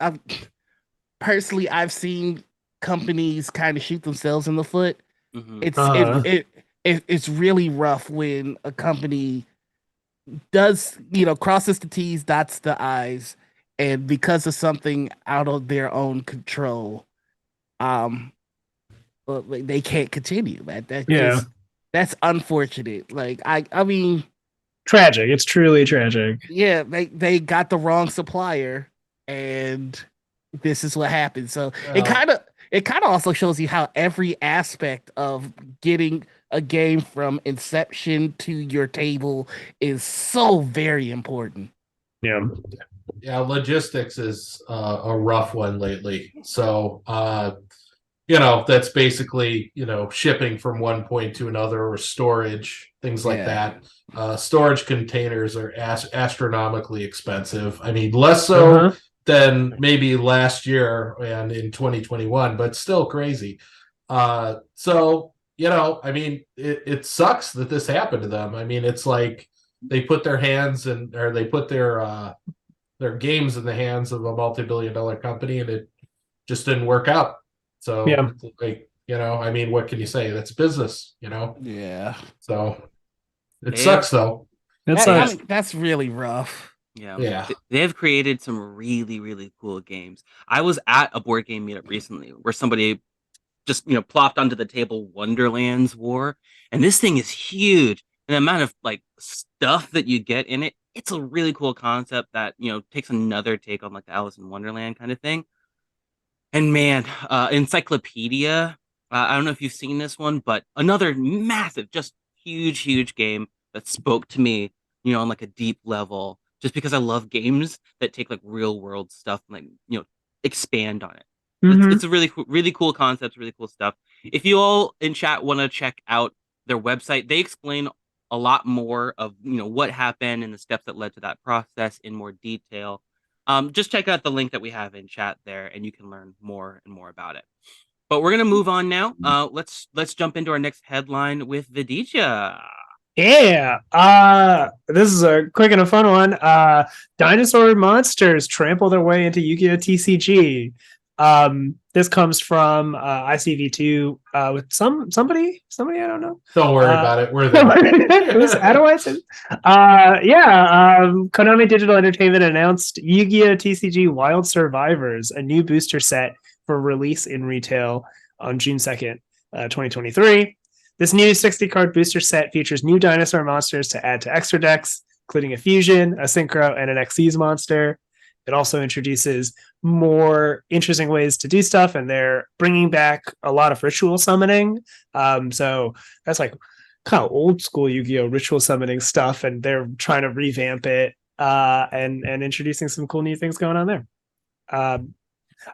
[SPEAKER 4] of personally, I've seen companies kind of shoot themselves in the foot.
[SPEAKER 1] Mm-hmm.
[SPEAKER 4] It's really rough when a company does crosses the T's, dots the I's, and because of something out of their own control, they can't continue. That's unfortunate. Like I mean,
[SPEAKER 3] tragic. It's truly tragic.
[SPEAKER 4] Yeah, they got the wrong supplier, and this is what happened. So it kind of also shows you how every aspect of getting a game from inception to your table is so very important.
[SPEAKER 3] Yeah.
[SPEAKER 2] Yeah, logistics is a rough one lately. So that's basically shipping from one point to another, or storage, things like that. Storage containers are astronomically expensive. I mean, less so than maybe last year and in 2021, but still crazy. So I mean, it sucks that this happened to them. I mean, it's like they put their their games in the hands of a multi-billion-dollar company, and it just didn't work out. So I mean, what can you say? That's business,
[SPEAKER 4] Yeah.
[SPEAKER 2] So it sucks though.
[SPEAKER 4] That's really rough.
[SPEAKER 1] Yeah. They have created some really, really cool games. I was at a board game meetup recently where somebody just plopped onto the table Wonderland's War, and this thing is huge. And the amount of like stuff that you get in it, it's a really cool concept that takes another take on like the Alice in Wonderland kind of thing. And man, Encyclopedia, I don't know if you've seen this one, but another massive, just huge game that spoke to me, on like a deep level, just because I love games that take like real world stuff and like, expand on it. It's a really cool concept, really cool stuff. If you all in chat want to check out their website, they explain a lot more of, what happened and the steps that led to that process in more detail. Just check out the link that we have in chat there, and you can learn more and more about it. But we're gonna move on now. Let's jump into our next headline with Vidija.
[SPEAKER 3] Yeah. This is a quick and a fun one. Dinosaur monsters trample their way into Yu-Gi-Oh! TCG. This comes from ICV2 with somebody I don't know.
[SPEAKER 2] Don't worry about it. We're there.
[SPEAKER 3] How do I say? Konami Digital Entertainment announced Yu-Gi-Oh! TCG Wild Survivors, a new booster set for release in retail on June 2nd, 2023. This new 60-card booster set features new dinosaur monsters to add to extra decks, including a fusion, a synchro, and an Xyz monster. it also introduces more interesting ways to do stuff, and they're bringing back a lot of ritual summoning. So that's like kind of old school Yu-Gi-Oh ritual summoning stuff, and they're trying to revamp it and introducing some cool new things going on there.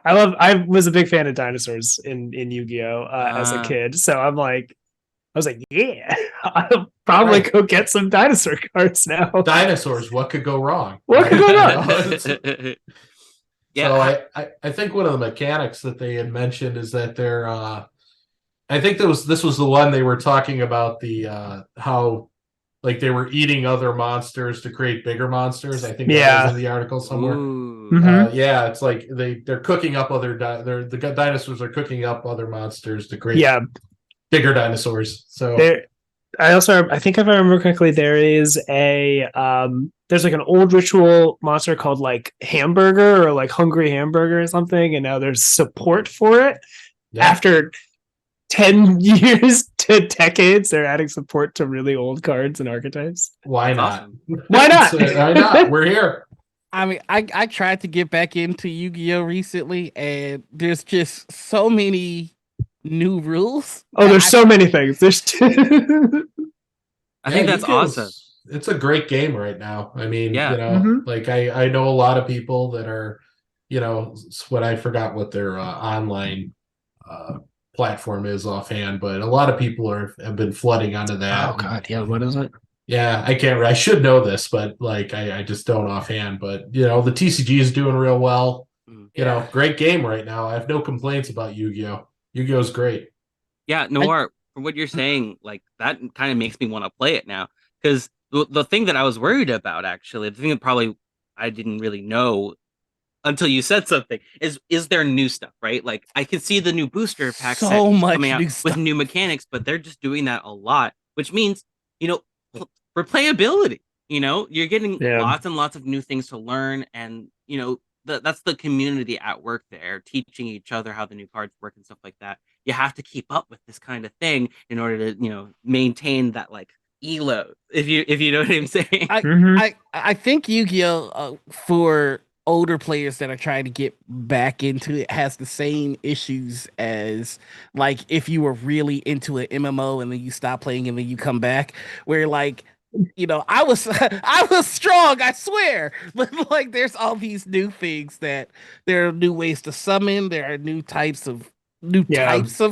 [SPEAKER 3] I was a big fan of dinosaurs in Yu-Gi-Oh as a kid, so I was like, yeah, I'll probably go get some dinosaur cards now.
[SPEAKER 2] Dinosaurs, what could go wrong?
[SPEAKER 3] What could go wrong?
[SPEAKER 2] So I think one of the mechanics that they had mentioned is that they're I think this was the one they were talking about, the how like they were eating other monsters to create bigger monsters. I think that was in the article somewhere. Yeah, it's like they're cooking up the dinosaurs are cooking up other monsters to create bigger dinosaurs. So
[SPEAKER 3] I think if I remember correctly, there is there's like an old ritual monster called like Hamburger or like Hungry Hamburger or something, and now there's support for it. After 10 years to decades, they're adding support to really old cards and archetypes.
[SPEAKER 2] Why not?
[SPEAKER 1] Awesome.
[SPEAKER 3] Why not?
[SPEAKER 2] Why not? We're here.
[SPEAKER 4] I mean, I tried to get back into Yu-Gi-Oh recently, and there's just so many new rules.
[SPEAKER 3] Oh, there's so many things. There's
[SPEAKER 1] I think that's awesome.
[SPEAKER 2] It's a great game right now. I mean,
[SPEAKER 1] Yeah.
[SPEAKER 2] you know, like I know a lot of people that are, you know, what I forgot what their online platform is offhand, but a lot of people have been flooding onto that.
[SPEAKER 3] Oh God, yeah. What is it?
[SPEAKER 2] Yeah, I should know this, but like I just don't offhand. But you know, the TCG is doing real well. You know, great game right now. I have no complaints about Yu-Gi-Oh. Yu-Gi-Oh is great.
[SPEAKER 1] Yeah, Noir, from what you're saying, like that kind of makes me want to play it now. Because the thing that I was worried about, actually, the thing that probably I didn't really know until you said something, is there new stuff, right? Like I could see the new booster pack
[SPEAKER 4] so much
[SPEAKER 1] coming out
[SPEAKER 4] new
[SPEAKER 1] with
[SPEAKER 4] stuff.
[SPEAKER 1] new mechanics, but they're just doing that a lot, which means, you know, replayability. You know, you're getting lots and lots of new things to learn, and you know, that's the community at work there, teaching each other how the new cards work and stuff like that. You have to keep up with this kind of thing in order to, you know, maintain that like elo, if you know what I'm saying.
[SPEAKER 4] I think Yu-Gi-Oh for older players that are trying to get back into it has the same issues as like if you were really into an MMO and then you stop playing and then you come back, where like, you know, I was strong, I swear, but like there's all these new things that there are new ways to summon, there are new types of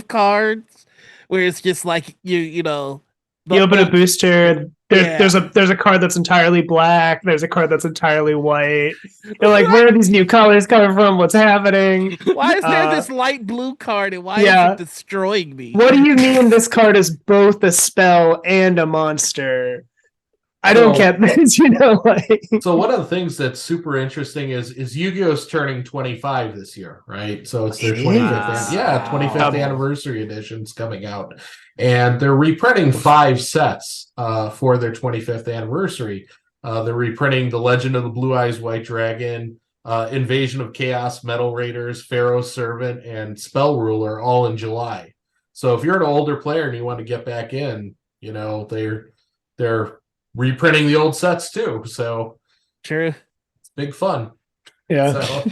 [SPEAKER 4] cards where it's just like you know,
[SPEAKER 3] you open a booster. There's a card that's entirely black. There's a card that's entirely white. You're like, where are these new colors coming from? What's happening?
[SPEAKER 4] Why is there this light blue card and why is it destroying me?
[SPEAKER 3] What do you mean this card is both a spell and a monster? I don't get this, you know. Like,
[SPEAKER 2] so one of the things that's super interesting is Yu-Gi-Oh's turning 25 this year, right? So it's their 25th, 25th anniversary edition's coming out, and they're reprinting 5 sets for their 25th anniversary. They're reprinting The Legend of the Blue Eyes White Dragon, Invasion of Chaos, Metal Raiders, Pharaoh's Servant, and Spell Ruler, all in July. So if you're an older player and you want to get back in, you know, they're reprinting the old sets too, so
[SPEAKER 4] true,
[SPEAKER 2] it's big fun.
[SPEAKER 3] Yeah, so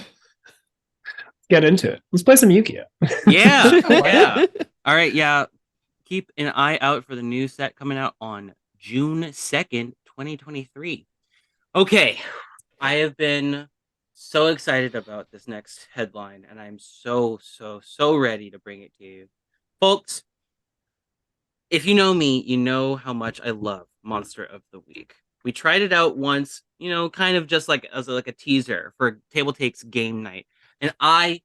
[SPEAKER 3] get into it. Let's play some Yu-Gi-Oh.
[SPEAKER 1] Yeah. All right, yeah. Keep an eye out for the new set coming out on June 2nd, 2023. Okay, I have been so excited about this next headline, and I'm so ready to bring it to you, folks. If you know me, you know how much I love Monster of the Week. We tried it out once, you know, kind of just like as a teaser for TableTakes game night, and I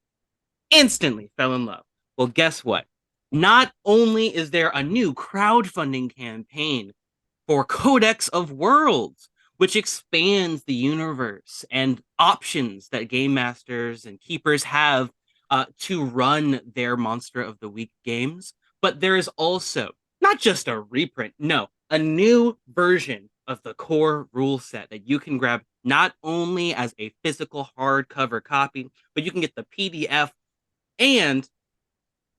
[SPEAKER 1] instantly fell in love. Well, guess what? Not only is there a new crowdfunding campaign for Codex of Worlds, which expands the universe and options that game masters and keepers have to run their Monster of the Week games, but there is also not just a reprint, no, a new version of the core rule set that you can grab not only as a physical hardcover copy, but you can get the PDF and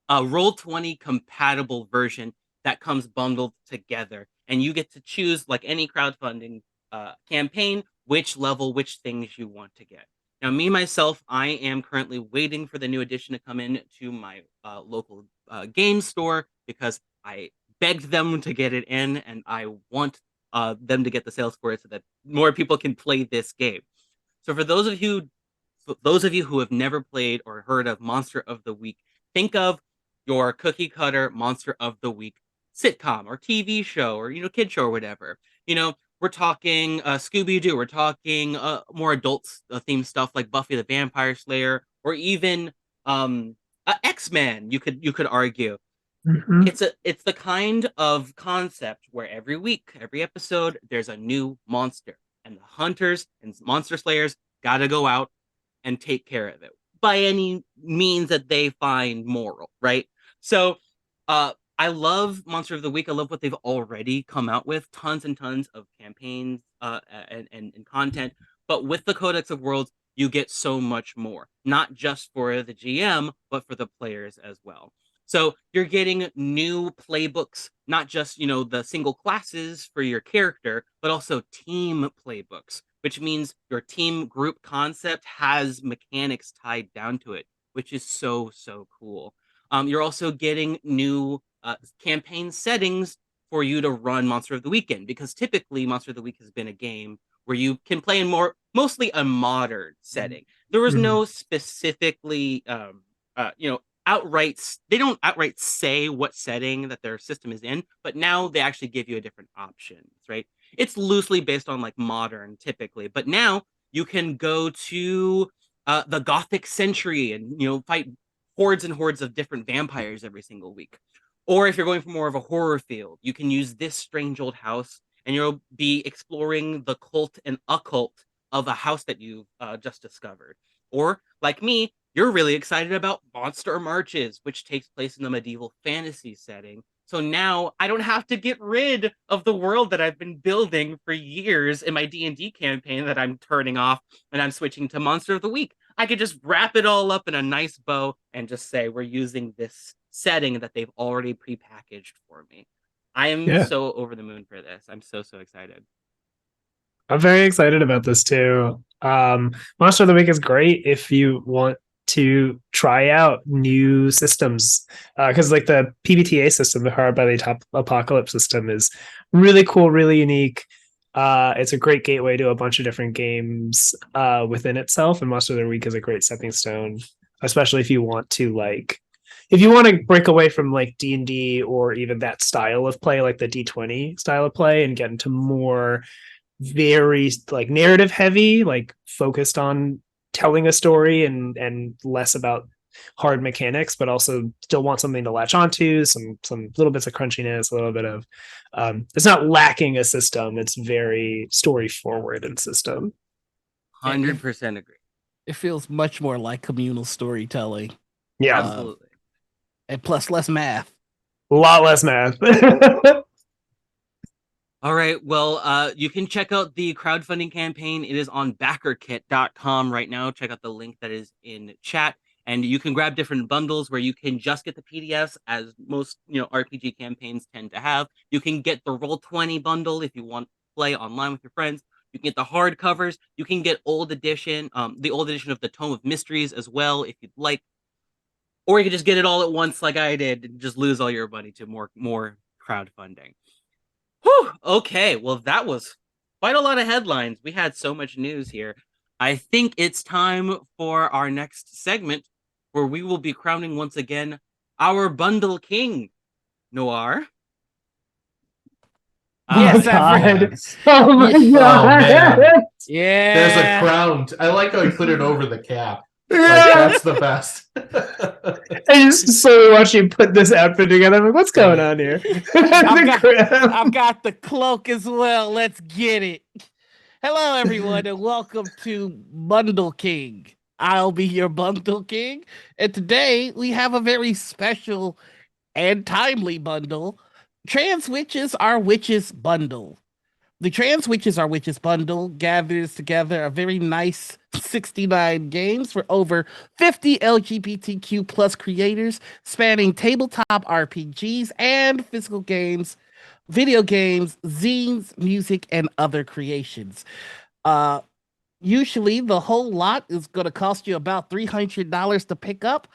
[SPEAKER 1] a Roll20 compatible version that comes bundled together. And you get to choose, like any crowdfunding campaign, which level, which things you want to get. Now, me myself, I am currently waiting for the new edition to come in to my local game store because I begged them to get it in, and I want them to get the sales for it so that more people can play this game. So, for those of you who have never played or heard of Monster of the Week, think of your cookie cutter Monster of the Week sitcom or TV show or kid show or whatever. We're talking Scooby Doo. We're talking more adult themed stuff like Buffy the Vampire Slayer, or even X-Men. You could argue
[SPEAKER 3] Mhm.
[SPEAKER 1] it's the kind of concept where every week, every episode, there's a new monster, and the hunters and monster slayers got to go out and take care of it by any means that they find moral, right? So, I love Monster of the Week. I love what they've already come out with, tons and tons of campaigns and content. But with the Codex of Worlds, you get so much more, not just for the GM, but for the players as well. So you're getting new playbooks, not just, the single classes for your character, but also team playbooks, which means your team group concept has mechanics tied down to it, which is so, so cool. You're also getting new campaign settings for you to run Monster of the Weekend, because typically Monster of the Week has been a game where you can play in mostly a modern setting. There was
[SPEAKER 3] Mhm.
[SPEAKER 1] no specifically, outright, they don't outright say what setting that their system is in, but now they actually give you a different options, right? It's loosely based on like modern typically, but now you can go to the Gothic century and fight hordes and hordes of different vampires every single week. Or if you're going for more of a horror field, you can use this strange old house and you'll be exploring the cult and occult of a house that you've just discovered. Or, like me, you're really excited about Monster Marches, which takes place in the medieval fantasy setting. So now I don't have to get rid of the world that I've been building for years in my D&D campaign that I'm turning off and I'm switching to Monster of the Week. I could just wrap it all up in a nice bow and just say we're using this setting that they've already prepackaged for me. I am
[SPEAKER 3] Yeah.
[SPEAKER 1] so over the moon for this. I'm so, so excited.
[SPEAKER 3] I'm very excited about this too. Monster of the Week is great if you want to try out new systems, because like the PBTA system, the Powered by the Top Apocalypse system, is really cool, really unique. It's a great gateway to a bunch of different games within itself, and Monster of the Week is a great stepping stone, especially if you want to break away from like D&D or even that style of play, like the D20 style of play, and get into more very like narrative heavy, like focused on telling a story and less about hard mechanics, but also still want something to latch onto, some little bits of crunchiness, a little bit of it's not lacking a system, it's very story forward in system.
[SPEAKER 1] 100% agree.
[SPEAKER 4] It feels much more like communal storytelling.
[SPEAKER 3] Yeah,
[SPEAKER 1] Absolutely.
[SPEAKER 4] And plus less math.
[SPEAKER 3] a lot less math.
[SPEAKER 1] All right. Well, you can check out the crowdfunding campaign. It is on backerkit.com right now. Check out the link that is in chat. And you can grab different bundles where you can just get the PDFs, as most RPG campaigns tend to have. You can get the Roll20 bundle if you want to play online with your friends. You can get the hardcovers. You can get the old edition of the Tome of Mysteries as well, if you'd like. Or you can just get it all at once, like I did, and just lose all your money to more crowdfunding. Whew, okay, well, that was quite a lot of headlines. We had so much news here. I think it's time for our next segment, where we will be crowning once again our bundle king, Noir.
[SPEAKER 4] Yes,
[SPEAKER 3] Oh
[SPEAKER 4] I've
[SPEAKER 3] god.
[SPEAKER 2] Yes.
[SPEAKER 3] Oh my
[SPEAKER 4] Yes.
[SPEAKER 3] god.
[SPEAKER 2] Oh, man.
[SPEAKER 4] Yeah.
[SPEAKER 2] There's a crown. I like how he put it over the cap. Like,
[SPEAKER 3] Yeah.
[SPEAKER 2] that's the best.
[SPEAKER 3] I just slowly watch you put this outfit together. I'm like, what's going on here?
[SPEAKER 4] I've got the cloak as well. Let's get it. Hello, everyone, and welcome to Bundle King. I'll be your Bundle King, and today we have a very special and timely bundle. Trans Witches Are Witches bundle. The Trans Witches Are Witches bundle gathers together a very nice 69 games for over 50 LGBTQ plus creators spanning tabletop RPGs and physical games, video games, zines, music, and other creations. Uh, Usually, the whole lot is going to cost you about $300 to pick up,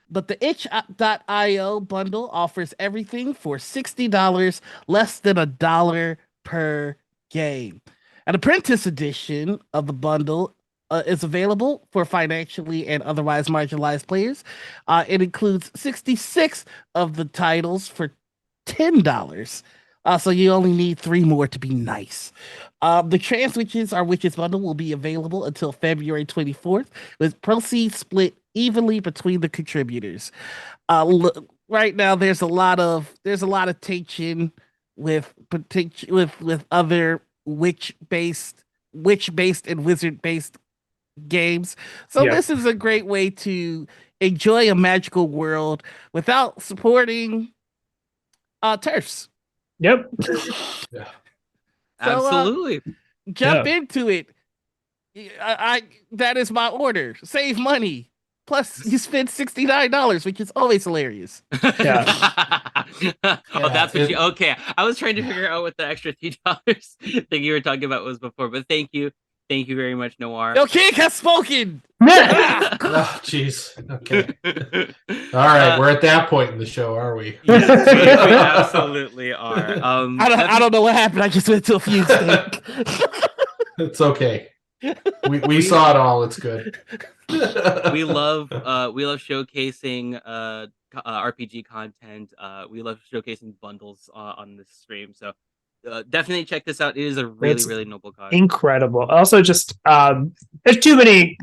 [SPEAKER 4] but the itch.io bundle offers everything for $60, less than $1 per game. An apprentice edition of the bundle is available for financially and otherwise marginalized players. It includes 66 of the titles for $10. So you only need 3 more to be nice. The Trans Witches Are Witches bundle will be available until February 24th, with proceeds split evenly between the contributors. Right now, there's a lot of tension with other witch based and wizard based games. So
[SPEAKER 3] Yeah.
[SPEAKER 4] this is a great way to enjoy a magical world without supporting turfs.
[SPEAKER 3] Yep.
[SPEAKER 2] Yeah.
[SPEAKER 4] So
[SPEAKER 1] Absolutely.
[SPEAKER 4] jump into it. I that is my order. Save money. Plus, you spend $69, which is always hilarious.
[SPEAKER 3] Yeah.
[SPEAKER 1] Oh, that's what
[SPEAKER 2] it-
[SPEAKER 1] you. Okay, I was trying to figure out what the extra $3 thing you were talking about was before, but thank you very much, Noir.
[SPEAKER 4] Your king has spoken.
[SPEAKER 2] Oh, jeez. Okay. All right, we're at that point in the show, are we?
[SPEAKER 1] Yes, we absolutely are.
[SPEAKER 4] I don't know what happened. I just went to a fugue state.
[SPEAKER 2] It's okay. We saw it all. It's good.
[SPEAKER 1] we love showcasing RPG content. We love showcasing bundles on this stream. So definitely check this out. It is a really noble cause.
[SPEAKER 3] Incredible. Also, just there's too many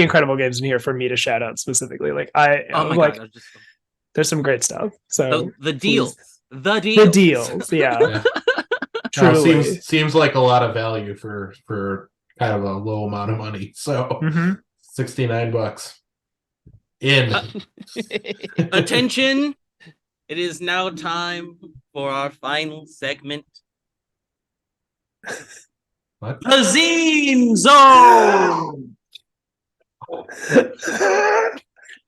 [SPEAKER 3] incredible games in here for me to shout out specifically. Like
[SPEAKER 1] Oh my
[SPEAKER 3] like,
[SPEAKER 1] god,
[SPEAKER 3] there's some great stuff. So
[SPEAKER 1] the deals.
[SPEAKER 3] the deals, yeah.
[SPEAKER 2] Yeah.
[SPEAKER 3] Truly.
[SPEAKER 2] Seems like a lot of value for kind of a low amount of money. So $69 in.
[SPEAKER 1] Attention! It is now time for our final segment.
[SPEAKER 2] What?
[SPEAKER 1] The Zine Zone!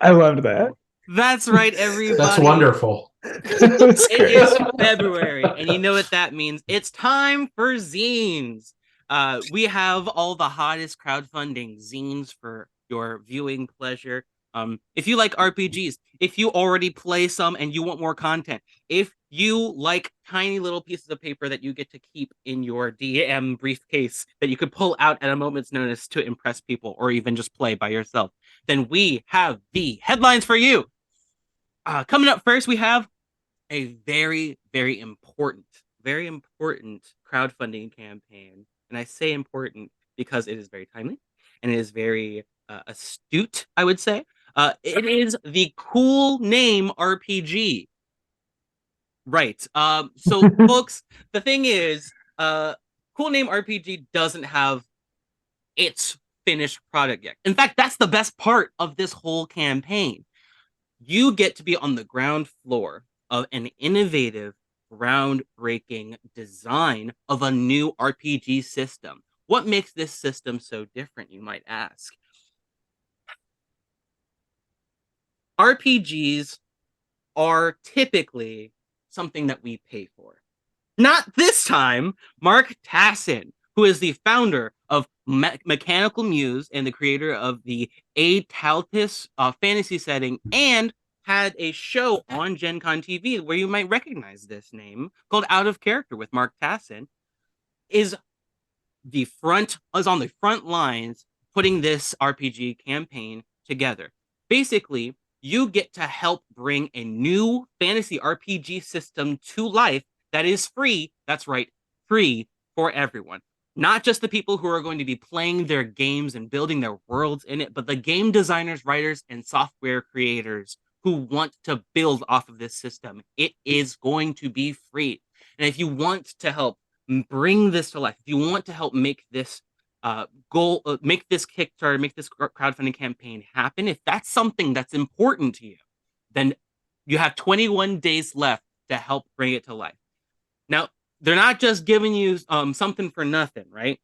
[SPEAKER 3] I loved that.
[SPEAKER 1] That's right, everybody.
[SPEAKER 2] That's wonderful.
[SPEAKER 1] It is February, and you know what that means. It's time for zines. We have all the hottest crowdfunding zines for your viewing pleasure. If you like RPGs, if you already play some and you want more content, if you like tiny little pieces of paper that you get to keep in your DM briefcase that you could pull out at a moment's notice to impress people or even just play by yourself, then we have the headlines for you. Coming up first, we have a very important crowdfunding campaign. And I say important because it is very timely and it is very astute, I would say. It is the Cool Name RPG. Right. So folks, the thing is, Cool Name RPG doesn't have its finished product yet. In fact, that's the best part of this whole campaign. You get to be on the ground floor of an innovative, groundbreaking design of a new RPG system. What makes this system so different, you might ask? RPGs are typically something that we pay for. Not this time. Mark Tassin, who is the founder of Mechanical Muse and the creator of the Taltis fantasy setting, and had a show on Gen Con TV where you might recognize this name called Out of Character with Mark Tassin, is on the front lines putting this RPG campaign together. Basically, you get to help bring a new fantasy RPG system to life that is free. That's right, free for everyone. Not just the people who are going to be playing their games and building their worlds in it, but the game designers, writers, and software creators who want to build off of this system. It is going to be free. And if you want to help bring this to life, if you want to help make this make this Kickstarter, make this crowdfunding campaign happen, if that's something that's important to you, then you have 21 days left to help bring it to life. Now, they're not just giving you something for nothing, right?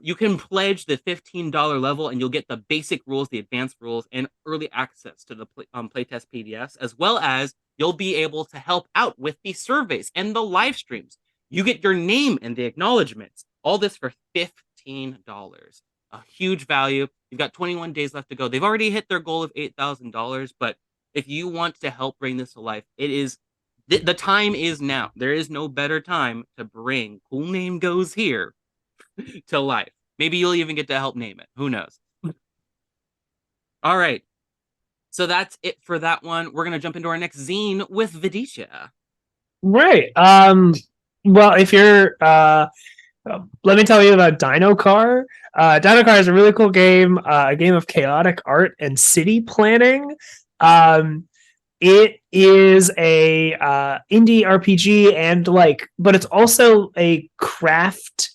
[SPEAKER 1] You can pledge the $15 level and you'll get the basic rules, the advanced rules, and early access to the playtest PDFs, as well as you'll be able to help out with the surveys and the live streams. You get your name and the acknowledgments. All this for $15. a huge value. You've got 21 days left to go. They've already hit their goal of $8,000, but if you want to help bring this to life, it is the time is now. There is no better time to bring Cool Name Goes Here to life. Maybe you'll even get to help name it. Who knows? All right. So that's it for that one. We're going to jump into our next zine with Vidisha.
[SPEAKER 3] Right. Well, if you're let me tell you about Dino Car. Dino Car is a really cool game, a game of chaotic art and city planning. It is a indie RPG and but it's also a craft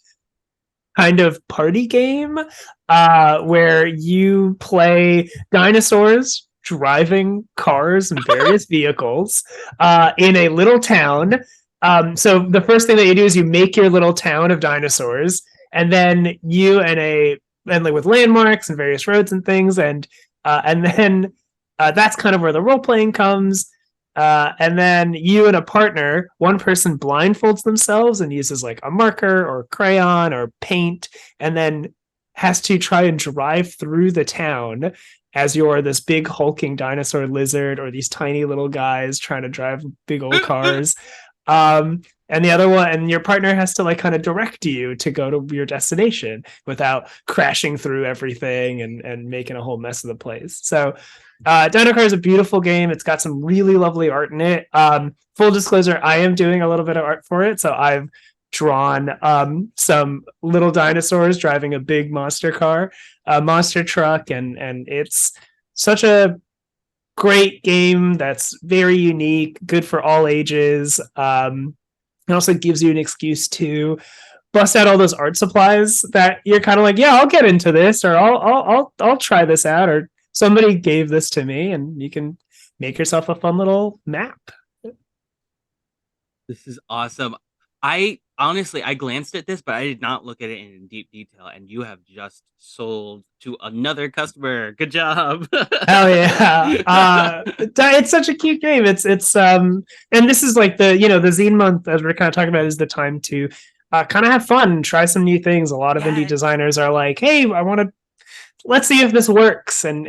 [SPEAKER 3] kind of party game where you play dinosaurs driving cars and various vehicles in a little town. So the first thing that you do is you make your little town of dinosaurs, and then you with landmarks and various roads and things, and then that's kind of where the role playing comes. And then you and a partner, one person blindfolds themselves and uses like a marker or crayon or paint, and then has to try and drive through the town as you're this big hulking dinosaur lizard or these tiny little guys trying to drive big old cars. And the other one, and your partner has to kind of direct you to go to your destination without crashing through everything and making a whole mess of the place. So Dino Car is a beautiful game. It's got some really lovely art in it. Full disclosure, I am doing a little bit of art for it. So I've drawn some little dinosaurs driving a big monster truck, and it's such a great game that's very unique, good for all ages. It also gives you an excuse to bust out all those art supplies that you're kind of like, yeah, I'll get into this, or I'll try this out, or somebody gave this to me, and you can make yourself a fun little map.
[SPEAKER 1] This is awesome. I glanced at this, but I did not look at it in deep detail, and you have just sold to another customer. Good job.
[SPEAKER 3] Hell yeah. It's such a cute game. It's and this is like the Zine month, as we're kind of talking about, is the time to kind of have fun, try some new things. A lot of indie designers are like, hey, let's see if this works, and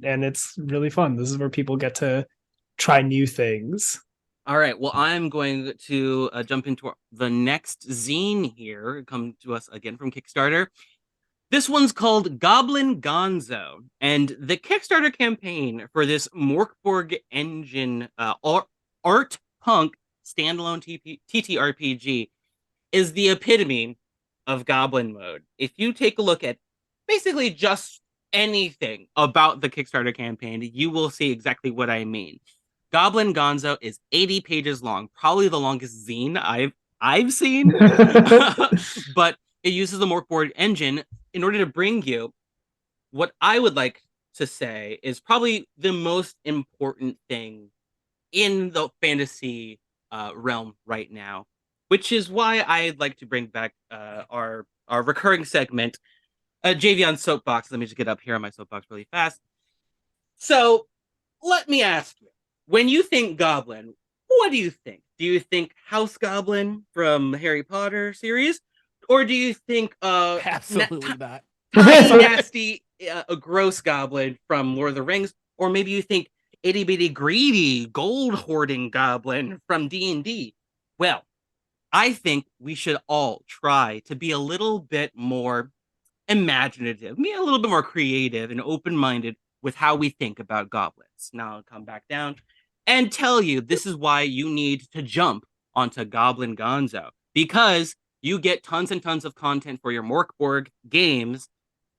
[SPEAKER 3] it's really fun. This is where people get to try new things.
[SPEAKER 1] All right. Well, I'm going to jump into the next zine here. Come to us again from Kickstarter. This one's called Goblin Gonzo, and the Kickstarter campaign for this Morkborg engine art punk standalone TTRPG is the epitome of Goblin mode. If you take a look at basically just anything about the Kickstarter campaign, you will see exactly what I mean. Goblin Gonzo is 80 pages long, probably the longest zine I've seen. But it uses the Morkborg engine in order to bring you what I would like to say is probably the most important thing in the fantasy realm right now, which is why I'd like to bring back our recurring segment, Javion's Soapbox. Let me just get up here on my soapbox really fast. So let me ask you, when you think Goblin, what do you think? Do you think House Goblin from Harry Potter series? Or do you think
[SPEAKER 4] absolutely not
[SPEAKER 1] nasty, a gross goblin from Lord of the Rings? Or maybe you think itty bitty greedy gold hoarding goblin from D&D? Well, I think we should all try to be a little bit more imaginative, be a little bit more creative and open-minded with how we think about goblins. Now I'll come back down and tell you this is why you need to jump onto Goblin Gonzo, because you get tons and tons of content for your Morkborg games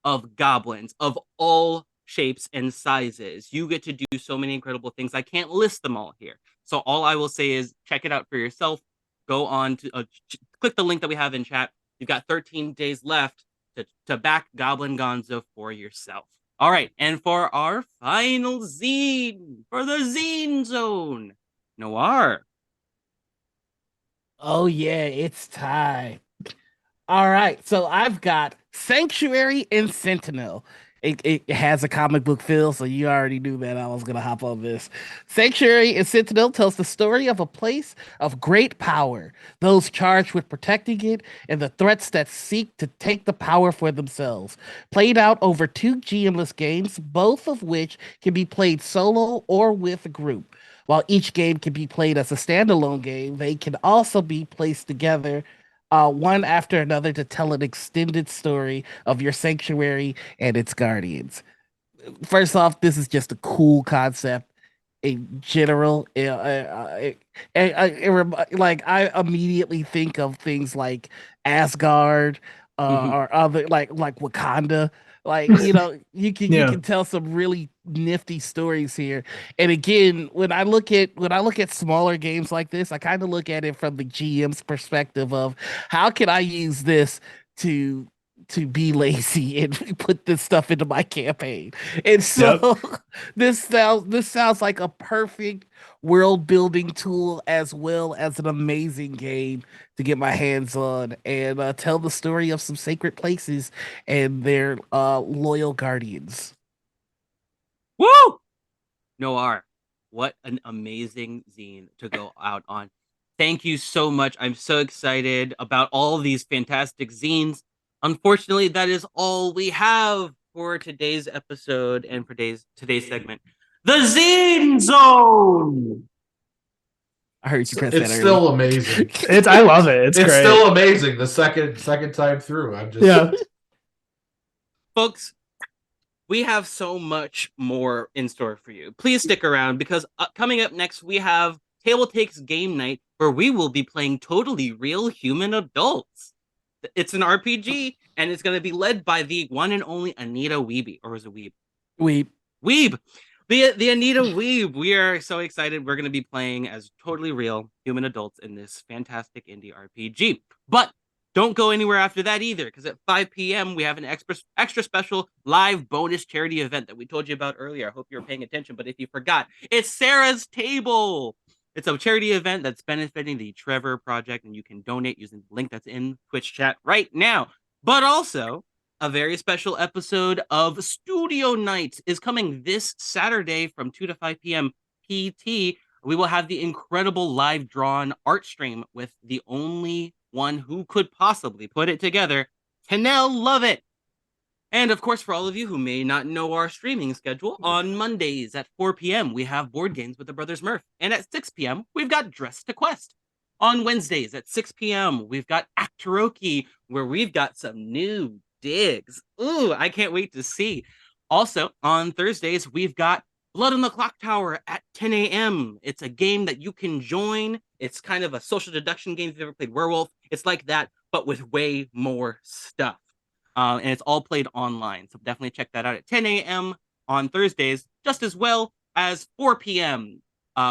[SPEAKER 1] of goblins of all shapes and sizes. You get to do so many incredible things. I can't list them all here. So all I will say is check it out for yourself. Go on to click the link that we have in chat. You've got 13 days left to back Goblin Gonzo for yourself. All right, and for our final zine, for the Zine Zone, Noir.
[SPEAKER 4] Oh yeah, it's time. All right, so I've got Sanctuary and Sentinel. It has a comic book feel, so you already knew that I was gonna hop on this. Sanctuary and Sentinel tells the story of a place of great power, those charged with protecting it, and the threats that seek to take the power for themselves. Played out over 2 GM-less games, both of which can be played solo or with a group. While each game can be played as a standalone game, they can also be placed together, one after another, to tell an extended story of your sanctuary and its guardians. First off, this is just a cool concept in general. Like I immediately think of things like Asgard, or other like Wakanda. Like, you
[SPEAKER 3] Yeah.
[SPEAKER 4] can tell some really nifty stories here. And again, when I look at smaller games like this, I kind of look at it from the GM's perspective of how can I use this to be lazy and put this stuff into my campaign. And
[SPEAKER 3] Yep.
[SPEAKER 4] so this sounds like a perfect world building tool, as well as an amazing game to get my hands on and tell the story of some sacred places and their loyal guardians.
[SPEAKER 1] Woo! Noir, what an amazing zine to go out on. Thank you so much. I'm so excited about all these fantastic zines. Unfortunately, that is all we have for today's episode and for today's segment. The Zine Zone!
[SPEAKER 4] I heard you press that
[SPEAKER 2] It's
[SPEAKER 4] early.
[SPEAKER 2] still amazing.
[SPEAKER 3] I love it. It's great.
[SPEAKER 2] still amazing the second time through. I'm just
[SPEAKER 3] Yeah.
[SPEAKER 1] Folks, we have so much more in store for you. Please stick around because coming up next, we have TableTakes Game Night, where we will be playing totally real human adults. It's an RPG, and it's going to be led by the one and only Anita Weeby. Or is it Weeb? Weeb. The Anita Weeb. We are so excited. We're going to be playing as totally real human adults in this fantastic indie RPG. But don't go anywhere after that either, because at 5 p.m. we have an extra special live bonus charity event that we told you about earlier. I hope you were paying attention, but if you forgot, it's Sarah's Table. It's a charity event that's benefiting the Trevor Project, and you can donate using the link that's in Twitch chat right now. But also, a very special episode of Studio Night is coming this Saturday from 2 to 5 p.m. PT. We will have the incredible live drawn art stream with the only one who could possibly put it together, Tanel Lovett. And of course, for all of you who may not know our streaming schedule, on Mondays at 4 p.m., we have board games with the Brothers Murph. And at 6 p.m., we've got Dress to Quest. On Wednesdays at 6 p.m., we've got Actoroki, where we've got some new digs. Ooh, I can't wait to see. Also, on Thursdays, we've got Blood on the Clock Tower at 10 a.m. It's a game that you can join. It's kind of a social deduction game. If you've ever played Werewolf, it's like that, but with way more stuff. And it's all played online. So definitely check that out at 10 a.m. on Thursdays, just as well as 4 p.m.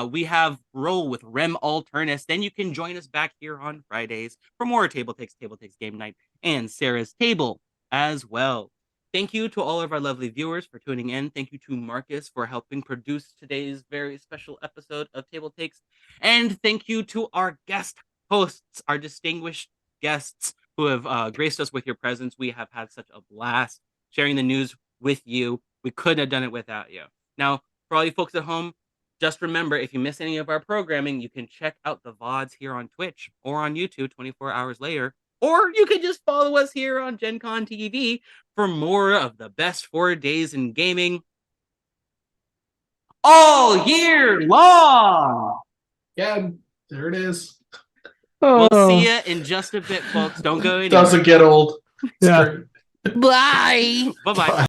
[SPEAKER 1] We have Roll with Rem Alternus. Then you can join us back here on Fridays for more TableTakes Game Night, and Sarah's Table as well. Thank you to all of our lovely viewers for tuning in. Thank you to Marcus for helping produce today's very special episode of TableTakes. And thank you to our guest hosts, our distinguished guests who have graced us with your presence. We have had such a blast sharing the news with you. We couldn't have done it without you. Now, for all you folks at home, just remember, if you miss any of our programming, you can check out the VODs here on Twitch or on YouTube 24 hours later. Or you can just follow us here on Gen Con TV for more of the best 4 days in gaming all year long.
[SPEAKER 2] yeah, there it is.
[SPEAKER 1] We'll
[SPEAKER 3] Oh,
[SPEAKER 1] see you in just a bit, folks. Don't go anywhere.
[SPEAKER 2] Doesn't get old. It's
[SPEAKER 3] Yeah.
[SPEAKER 2] great.
[SPEAKER 4] Bye.
[SPEAKER 1] Bye-bye.